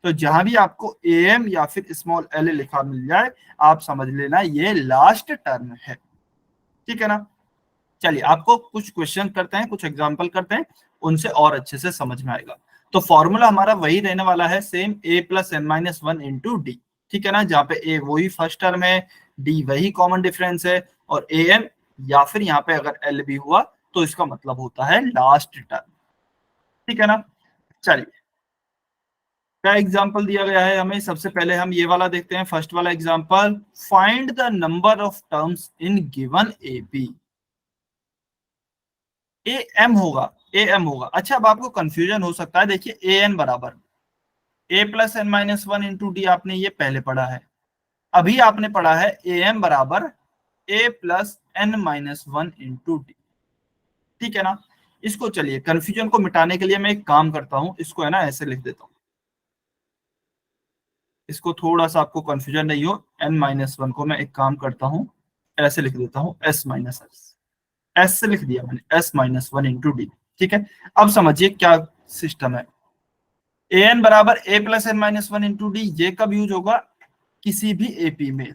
तो जहां भी आपको ए एम या फिर स्मॉल एल लिखा मिल जाए आप समझ लेना ये लास्ट टर्म है। ठीक है ना? चलिए आपको कुछ क्वेश्चन करते हैं, कुछ एग्जांपल करते हैं, उनसे और अच्छे से समझ में आएगा। तो फॉर्मूला हमारा वही रहने वाला है same, a plus N minus one into d. ठीक है ना? जहाँ पे ए वही फर्स्ट टर्म है, डी वही कॉमन डिफरेंस है, और ए एम या फिर यहाँ पे अगर एल भी हुआ तो इसका मतलब होता है लास्ट टर्म। ठीक है ना? चलिए क्या एग्जाम्पल दिया गया है हमें, सबसे पहले हम ये वाला देखते हैं, फर्स्ट वाला example, find the number of terms in given AP. A M होगा, ए एम होगा। अच्छा अब आपको कंफ्यूजन हो सकता है, देखिए ए एन बराबर a plus N minus one into d, आपने ये पहले पढ़ा है। अभी आपने पढ़ा है ए एम बराबर a plus N minus one into d. ठीक है ना? इसको चलिए कंफ्यूजन को मिटाने के लिए मैं एक काम करता हूं, इसको है ना ऐसे लिख देता हूं, इसको थोड़ा सा आपको कंफ्यूजन नहीं हो, एन माइनस वन को मैं एक काम करता हूं ऐसे लिख देता हूं, एस माइनस एस, एस से लिख दिया मैंने, S minus one into d. ठीक है, अब समझिए क्या सिस्टम है। ए एन बराबर a plus N minus one into d, ये कब यूज होगा? किसी भी एपी में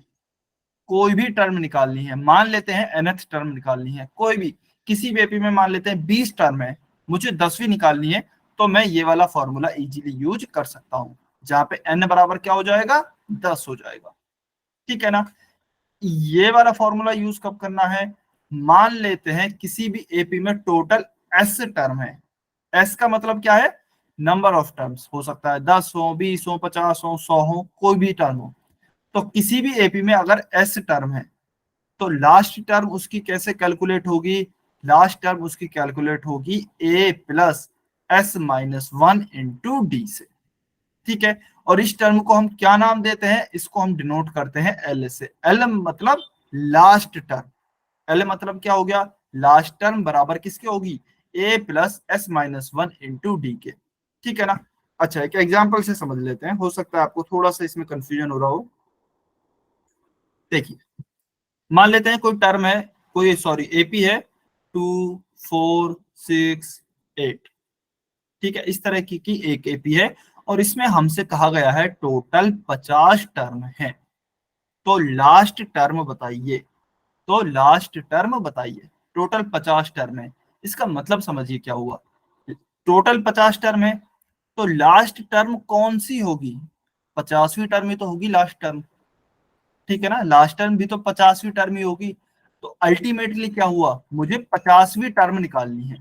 कोई भी टर्म निकालनी है, मान लेते हैं nth टर्म निकालनी है, कोई भी किसी भी एपी में मान लेते हैं 20 टर्म है, मुझे 10वीं निकालनी है, तो मैं ये वाला फॉर्मूला इजीली यूज कर सकता हूं, जहां पे n बराबर क्या हो जाएगा? 10 हो जाएगा। ठीक है ना? ये वाला फॉर्मूला यूज कब करना है? मान लेते हैं किसी भी एपी में टोटल s टर्म है। s का मतलब क्या है? नंबर ऑफ टर्म्स, हो सकता है 10 हो, 20 हो, 50 हो, 100 हो, कोई भी टर्म हो। तो किसी भी एपी में अगर s टर्म है तो लास्ट टर्म उसकी कैसे कैलकुलेट होगी? लास्ट टर्म उसकी कैलकुलेट होगी a plus S minus one into D से। ठीक है, और इस टर्म को हम क्या नाम देते हैं? इसको हम डिनोट करते हैं एल से। एल मतलब लास्ट टर्म, एल मतलब क्या हो गया? लास्ट टर्म बराबर किसके होगी? a plus S minus one into D के। ठीक है ना? अच्छा एक एग्जाम्पल से समझ लेते हैं, हो सकता है आपको थोड़ा सा इसमें कंफ्यूजन हो रहा हो। देखिए मान लेते हैं कोई टर्म है, कोई सॉरी एपी है 2 4 6 8। ठीक है, इस तरह की एक एपी है और इसमें हमसे कहा गया है टोटल 50 टर्म है। तो लास्ट टर्म बताइए, तो लास्ट टर्म बताइए, टोटल 50 टर्म है, इसका मतलब समझिए क्या हुआ। टोटल 50 टर्म है तो लास्ट टर्म कौन सी होगी? 50वीं टर्म ही तो होगी लास्ट टर्म। ठीक है ना? लास्ट टर्म भी तो 50वीं टर्म ही होगी। तो अल्टीमेटली क्या हुआ? मुझे 50वीं टर्म निकालनी है।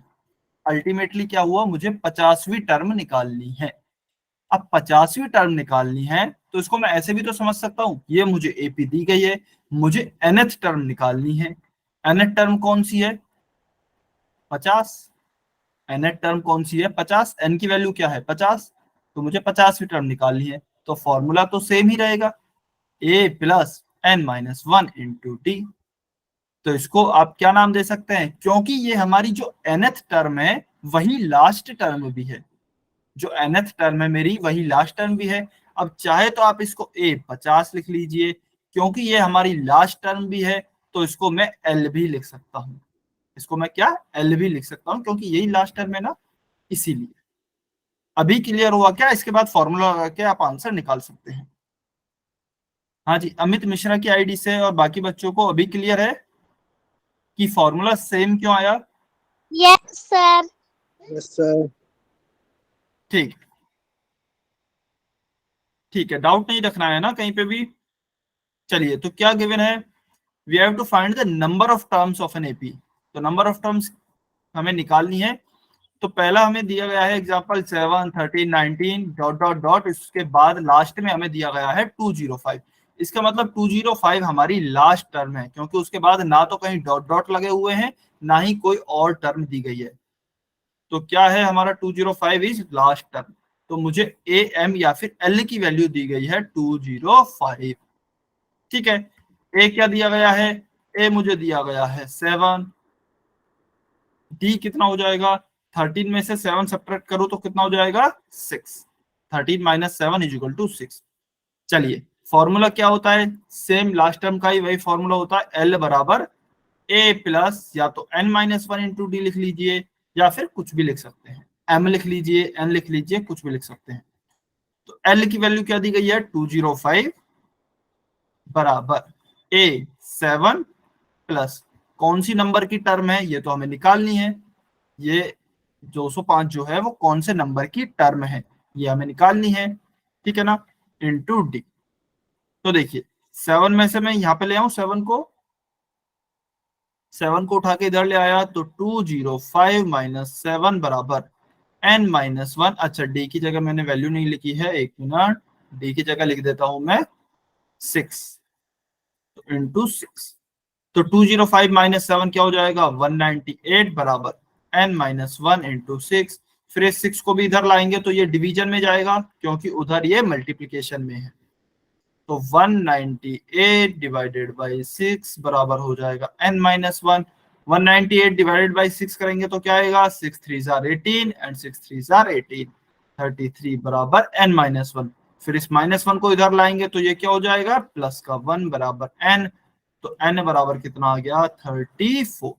अल्टीमेटली क्या हुआ? मुझे 50वीं टर्म निकालनी है। अब 50वीं टर्म निकालनी है तो इसको मैं ऐसे भी तो समझ सकता हूं, ये मुझे एपी दी गई है, मुझे nth टर्म निकालनी है। nth टर्म कौन सी है? 50। nth टर्म कौन सी है? 50। n की वैल्यू क्या है? 50। तो मुझे 50वीं टर्म निकालनी है, तो फॉर्मूला तो सेम ही रहेगा, a plus n minus one into D. तो इसको आप क्या नाम दे सकते हैं, क्योंकि ये हमारी जो nth टर्म है वही लास्ट टर्म भी है, जो nth टर्म है मेरी वही लास्ट टर्म भी है। अब चाहे तो आप इसको a 50 लिख लीजिए, क्योंकि ये हमारी लास्ट टर्म भी है, तो इसको मैं l भी लिख सकता हूँ, इसको मैं क्या l भी लिख सकता हूँ, क्योंकि यही लास्ट टर्म है ना, इसीलिए। अभी क्लियर हुआ क्या? इसके बाद फॉर्मूला लगा के आप आंसर निकाल सकते हैं। हाँ जी, अमित मिश्रा की आईडी से और बाकी बच्चों को अभी क्लियर है कि फॉर्मूला सेम क्यों आया? Yes sir. Yes sir. ठीक, ठीक है, डाउट नहीं रखना है ना कहीं पे भी। चलिए, तो क्या गिवन है, we have to find the number of terms of an AP. तो नंबर ऑफ टर्म्स हमें निकालनी है। तो पहला हमें दिया गया है एग्जांपल 7, 13, 19 डॉट डॉट डॉट, इसके बाद लास्ट में हमें दिया गया है 205। इसका मतलब 205 हमारी लास्ट टर्म है, क्योंकि उसके बाद ना तो कहीं डॉट डॉट लगे हुए हैं, ना ही कोई और टर्म दी गई है। तो क्या है हमारा 205 इज लास्ट टर्म। तो मुझे ए एम या फिर एल की वैल्यू दी गई है 205। ठीक है, ए क्या दिया गया है, ए मुझे दिया गया है 7, डी कितना हो जाएगा, 13 में से 7 सब्ट्रैक्ट करो तो कितना हो जाएगा 6, 13 माइनस 7 इज इक्वल टू 6। चलिए, फॉर्मूला क्या होता है, सेम लास्ट टर्म का ही वही फॉर्मूला होता है, एल बराबर ए प्लस या तो N minus one into D लिख लीजिए, या फिर कुछ भी लिख सकते हैं, एम लिख लीजिए, एन लिख लीजिए, कुछ भी लिख सकते हैं। तो एल की वैल्यू क्या दी गई है 205 बराबर ए 7 प्लस कौन सी नंबर की टर्म है ये तो हमें निकालनी है, ये 205 जो है वो कौन से नंबर की टर्म है ये हमें निकालनी है, ठीक है ना, इंटू डी। तो देखिए 7 में से मैं यहाँ पे ले आऊं 7 को उठा के इधर ले आया, तो 205 माइनस 7 बराबर n माइनस वन। अच्छा, डी की जगह मैंने वैल्यू नहीं लिखी है, एक मिनट, डी की जगह लिख देता हूं मैं 6, तो इंटू 6। तो 205 माइनस 7 क्या हो जाएगा 198 बराबर n माइनस वन इंटू 6। फिर इस 6 को भी इधर लाएंगे तो ये डिवीजन में जाएगा, क्योंकि उधर ये मल्टीप्लीकेशन में है। तो 198 डिवाइडेड बाई 6 बराबर हो जाएगा n minus one. 198 divided by 6 करेंगे तो क्या आएगा, 6 3 जार 18 एंड 6 3 जार 18, 33 बराबर n माइनस वन। फिर इस माइनस वन को इधर लाएंगे तो ये क्या हो जाएगा, प्लस का 1 बराबर n। तो n बराबर कितना आ गया 34।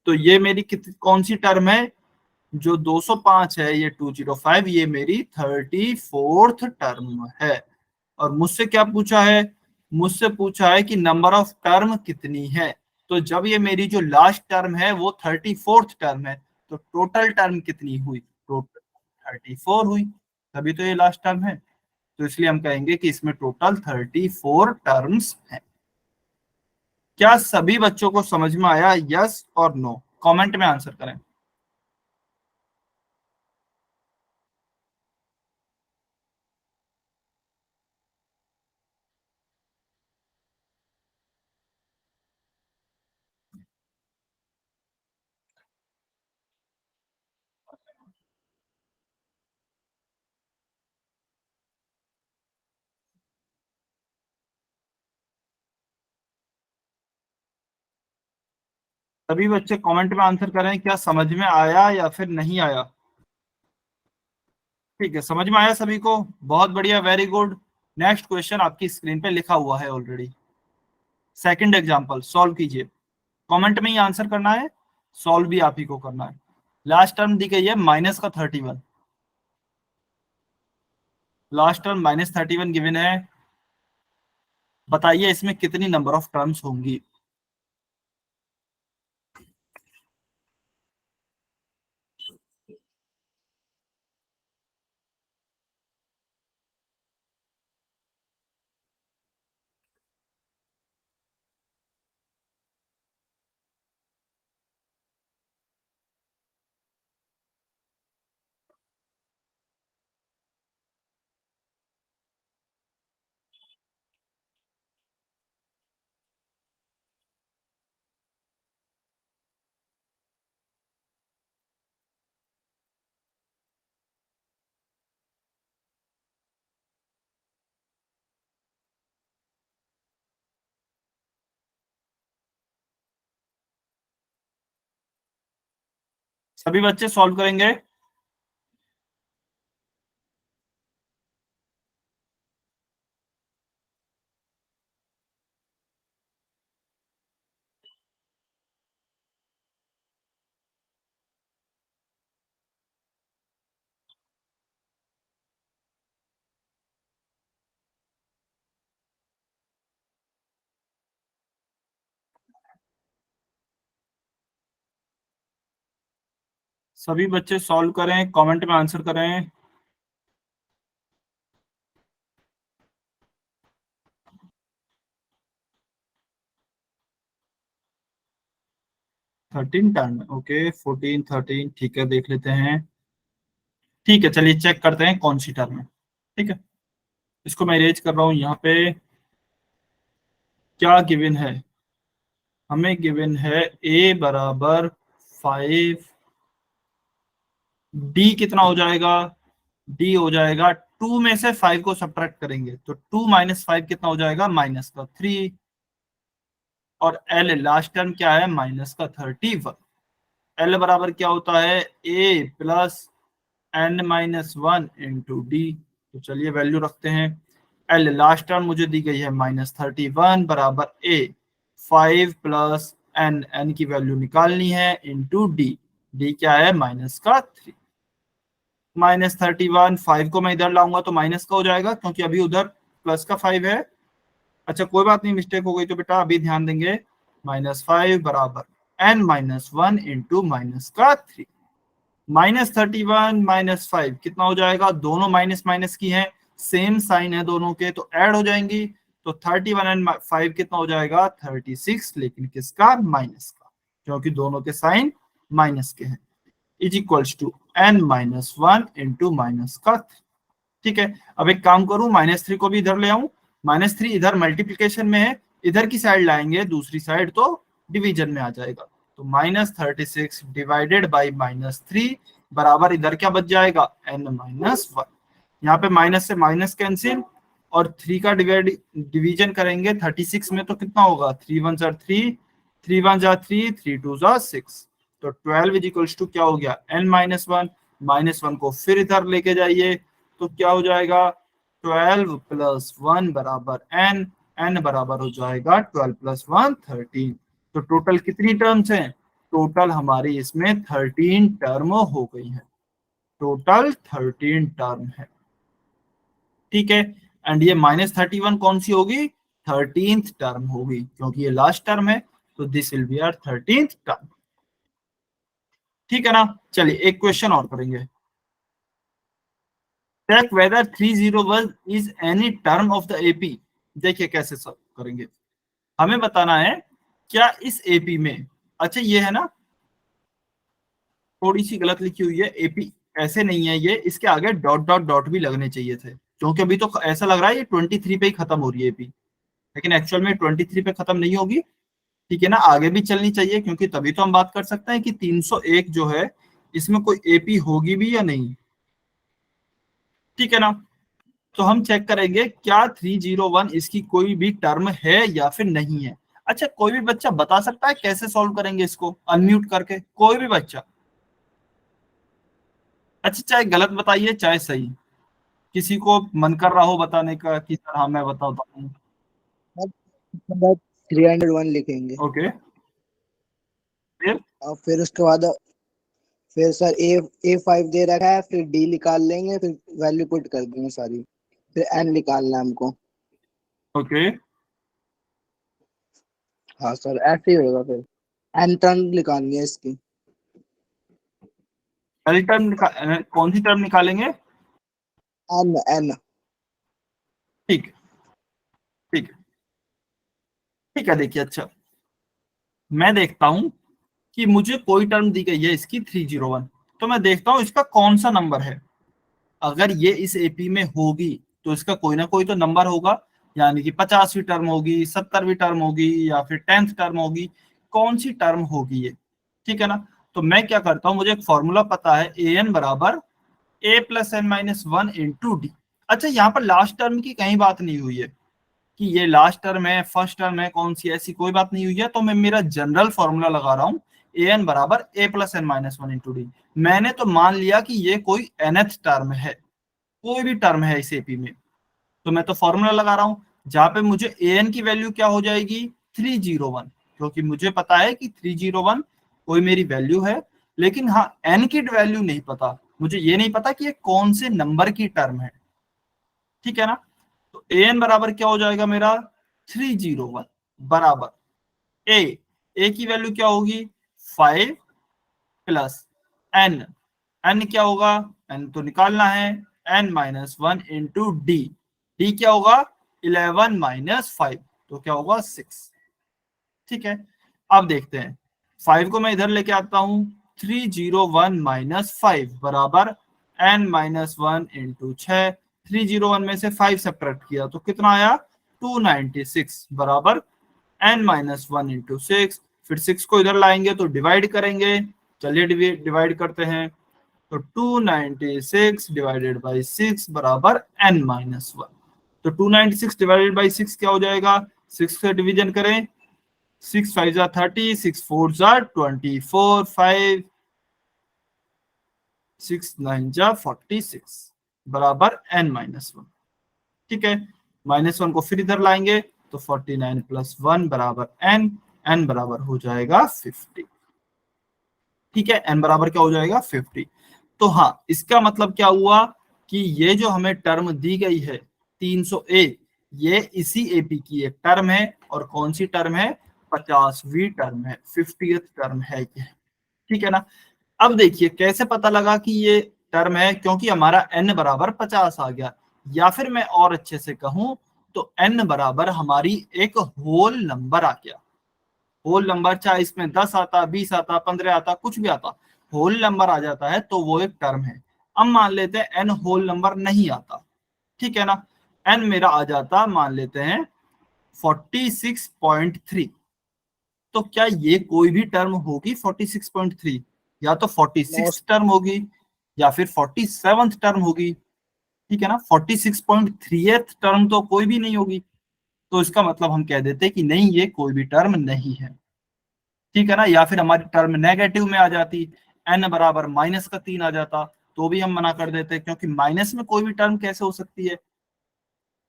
तो ये मेरी कौन सी टर्म है, जो 205 है, ये 205, ये मेरी 34th टर्म है। और मुझसे क्या पूछा है, मुझसे पूछा है कि नंबर ऑफ टर्म कितनी है। तो जब ये मेरी जो लास्ट टर्म है वो 34th टर्म है, तो टोटल टर्म कितनी हुई, टोटल 34 हुई, तभी तो ये लास्ट टर्म है। तो इसलिए हम कहेंगे कि इसमें टोटल 34 टर्म्स हैं। क्या सभी बच्चों को समझ में आया, यस और नो? कमेंट में आंसर करें। सभी बच्चे कमेंट में आंसर करें, क्या समझ में आया या फिर नहीं आया? ठीक है, समझ में आया सभी को, बहुत बढ़िया, वेरी गुड। नेक्स्ट क्वेश्चन आपकी स्क्रीन पे लिखा हुआ है ऑलरेडी। सेकंड एग्जांपल सॉल्व कीजिए, कमेंट में ही आंसर करना है, सॉल्व भी आप ही को करना है। लास्ट टर्म दी गई है माइनस का 31, लास्ट टर्म माइनस 31 गिवन है। बताइए इसमें कितनी नंबर ऑफ टर्म्स होंगी। सभी बच्चे सॉल्व करेंगे? सभी बच्चे सॉल्व करें, कमेंट में आंसर करें। थर्टीन टर्म, ओके 14 13, ठीक है देख लेते हैं। ठीक है चलिए चेक करते हैं कौन सी टर्म है। ठीक है, इसको मैं इरेज कर रहा हूं। यहाँ पे क्या गिवन है? हमें गिवन है a बराबर 5, d कितना हो जाएगा? d हो जाएगा 2 में से 5 को सब्ट्रैक्ट करेंगे तो 2 माइनस 5 कितना हो जाएगा? माइनस का 3। और l लास्ट टर्म क्या है? माइनस का 31। l बराबर क्या होता है? a plus n minus 1 into D. तो चलिए वैल्यू रखते हैं। l लास्ट टर्म मुझे दी गई है -31 बराबर a 5 प्लस n की वैल्यू निकालनी है इंटू डी। डी क्या है? माइनस का 3। -31, 5 को मैं इधर लाऊंगा तो माइनस का हो जाएगा क्योंकि अभी उधर प्लस का 5 है। अच्छा कोई बात नहीं, मिस्टेक हो गई तो बेटा अभी ध्यान देंगे। -5 बराबर n माइनस 1 इंटू माइनस का 3। -31 -5 कितना हो जाएगा? दोनों माइनस माइनस की हैं, सेम साइन है दोनों के तो ऐड हो जाएंगी। तो 31 एंड 5 कितना हो जाएगा? 36, लेकिन किसका? माइनस का, क्योंकि दोनों के साइन माइनस के हैं। Is equals to n minus 1 into minus का 3। ठीक है, अब एक काम करूं, -3 को भी इधर ले आऊं। -3 इधर मल्टीप्लीकेशन में है, इधर की साइड लाएंगे दूसरी साइड तो डिवीजन में आ जाएगा। तो -36 डिवाइडेड बाई -3 बराबर इधर क्या बच जाएगा? n minus 1। यहाँ पे माइनस से माइनस कैंसिल और 3 का डिवीजन करेंगे 36 में तो कितना होगा? 3 1 जा 3, 3 1 जा 3, 3 2 जा 6। तो 12 इज इक्वल्स टू क्या हो गया? n minus 1। -1 को फिर इधर लेके जाइए तो क्या हो जाएगा? 12 प्लस 1 बराबर n बराबर हो जाएगा 12 प्लस 1 13। तो टोटल कितनी टर्म्स हैं? टोटल हमारी इसमें 13 टर्म हो गई है। टोटल 13 टर्म है। ठीक है, एंड ये -31 कौन सी होगी? 13th टर्म होगी क्योंकि ये लास्ट टर्म है। तो this will be our 13th term. ठीक है ना? चलिए एक क्वेश्चन और करेंगे। Check whether 301 is any term of the AP. देखिए कैसे सब करेंगे। हमें बताना है क्या इस एपी में, अच्छा ये है ना थोड़ी सी गलत लिखी हुई है, एपी ऐसे नहीं है ये, इसके आगे डॉट डॉट डॉट भी लगने चाहिए थे क्योंकि अभी तो ऐसा लग रहा है ये 23 पे ही खत्म हो रही है एपी, लेकिन एक्चुअल में 23 पे खत्म नहीं होगी। ठीक है ना, आगे भी चलनी चाहिए क्योंकि तभी तो हम बात कर सकते हैं कि 301 जो है इसमें कोई एपी होगी भी या नहीं। ठीक है ना, तो हम चेक करेंगे क्या 301 इसकी कोई भी टर्म है या फिर नहीं है। अच्छा कोई भी बच्चा बता सकता है कैसे सॉल्व करेंगे इसको अनम्यूट करके? कोई भी बच्चा? अच्छा चाहे गलत बताइए चाहे सही, किसी को मन कर रहा हो बताने का कि सर हाँ मैं बताता हूँ। 301 लिखेंगे ओके, फिर और फिर उसके बाद फिर सर A5 दे रखा है, फिर D निकाल लेंगे, फिर वैल्यू पुट कर देंगे सारी, फिर N निकालना है हमको। ओके, हाँ सर ऐसे ही होगा। फिर N टर्म निकालनी है इसकी। पहली टर्म कौन सी टर्म निकालेंगे? N ठीक है, ठीक है, ठीक है। देखिए अच्छा मैं देखता हूं कि मुझे कोई टर्म दी गई है इसकी 301, तो मैं देखता हूं इसका कौन सा नंबर है। अगर ये इस एपी में होगी तो इसका कोई ना कोई तो नंबर होगा, यानी कि 50वीं टर्म होगी, 70वीं टर्म होगी या फिर 10th टर्म होगी। कौन सी टर्म होगी ये? ठीक है ना, तो मैं क्या करता हूं, मुझे एक फॉर्मूला पता है ए एन बराबर a plus N minus 1 into d. अच्छा यहाँ पर लास्ट टर्म की कहीं बात नहीं हुई है कि ये लास्ट टर्म है फर्स्ट टर्म है, कौन सी, ऐसी कोई बात नहीं हुई है। तो मैं मेरा जनरल फॉर्मूला लगा रहा हूं an बराबर a plus N minus one into D. मैंने तो मान लिया कि ये कोई nth टर्म है, कोई भी टर्म है इस एपी में, तो मैं तो फॉर्मूला लगा रहा हूं जहां पे मुझे an की वैल्यू क्या हो जाएगी 301, क्योंकि मुझे पता है कि 301 कोई मेरी वैल्यू है, लेकिन हाँ n की वैल्यू नहीं पता, मुझे ये नहीं पता कि ये कौन से नंबर की टर्म है, ठीक है ना। तो an बराबर क्या हो जाएगा मेरा 301 बराबर a की वैल्यू क्या होगी 5 प्लस n, n क्या होगा, n तो निकालना है, n minus one into D, D क्या होगा 11 माइनस 5, तो क्या होगा 6, ठीक है। अब देखते हैं 5 को मैं इधर लेके आता हूं, 301 माइनस 5 बराबर n माइनस वन इंटू 6, 301 में से 5 सब्ट्रैक्ट किया तो कितना आया 296 बराबर n माइनस वन इंटू 6, फिर 6 को इधर लाएंगे तो डिवाइड करेंगे, चलिए डिवाइड करते हैं, तो 296 डिवाइडेड बाई 6 बराबर n माइनस वन, तो 296 डिवाइडेड बाई 6 क्या हो जाएगा, 6 से डिवीजन करें, 6 5 जा 30, 6 4 जा 24, 5 6 9 जा 46 बराबर n माइनस वन, ठीक है। माइनस वन को फिर इधर लाएंगे तो 49 प्लस 1 बराबर n, n बराबर हो जाएगा 50, ठीक है, n बराबर क्या हो जाएगा 50। तो हाँ इसका मतलब क्या हुआ कि ये जो हमें टर्म दी गई है 301, ये इसी एपी की एक टर्म है, और कौन सी टर्म है 50वीं टर्म है, 50th टर्म है ये, ठीक है ना। अब देखिए कैसे पता लगा कि ये टर्म है, क्योंकि हमारा n बराबर 50 आ गया, या फिर मैं और अच्छे से कहूं तो n बराबर हमारी एक होल नंबर आ गया। होल नंबर चाहे इसमें 10 आता 20 आता 15 आता कुछ भी आता, होल नंबर आ जाता है तो वो एक टर्म है। अब मान लेते हैं n होल नंबर नहीं आता, ठीक है ना, n मेरा आ जाता मान लेते हैं 46.3, तो क्या ये कोई भी टर्म होगी 46.3, या तो 46 टर्म होगी या फिर 47th टर्म होगी, ठीक है ना, 46.3th टर्म तो कोई भी नहीं होगी, तो इसका मतलब हम कह देते कि नहीं ये कोई भी टर्म नहीं है, ठीक है ना। या फिर हमारी टर्म नेगेटिव में आ जाती, n बराबर माइनस का 3 आ जाता, तो भी हम मना कर देते, क्योंकि माइनस में कोई भी टर्म कैसे हो सकती है,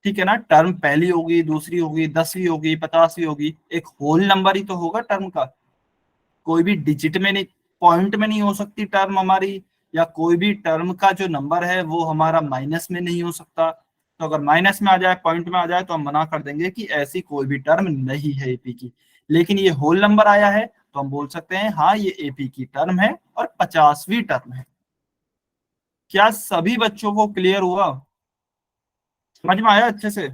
ठीक है ना। टर्म पहली होगी, दूसरी होगी, 10वीं होगी, 50वीं होगी, एक होल नंबर ही तो होगा टर्म का, कोई भी डिजिट में नहीं, पॉइंट में नहीं हो सकती टर्म हमारी, या कोई भी टर्म का जो नंबर है वो हमारा माइनस में नहीं हो सकता। तो अगर माइनस में आ जाए, पॉइंट में आ जाए, तो हम मना कर देंगे कि ऐसी कोई भी टर्म नहीं है एपी की। लेकिन ये होल नंबर आया है तो हम बोल सकते हैं हाँ ये एपी की टर्म है और 50वीं टर्म है। क्या सभी बच्चों को क्लियर हुआ, समझ में आया अच्छे से?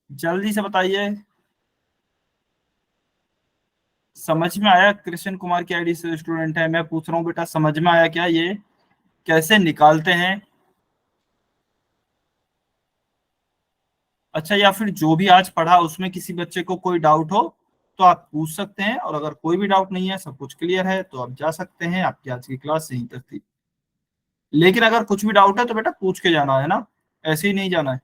जल्दी से बताइए, समझ में आया? कृष्ण कुमार की आईडी से स्टूडेंट है, मैं पूछ रहा हूँ बेटा समझ में आया क्या ये कैसे निकालते हैं? अच्छा, या फिर जो भी आज पढ़ा उसमें किसी बच्चे को कोई डाउट हो तो आप पूछ सकते हैं, और अगर कोई भी डाउट नहीं है, सब कुछ क्लियर है, तो आप जा सकते हैं। आपकी आज की क्लास यहीं तक थी, लेकिन अगर कुछ भी डाउट है तो बेटा पूछ के जाना है ना, ऐसे ही नहीं जाना है।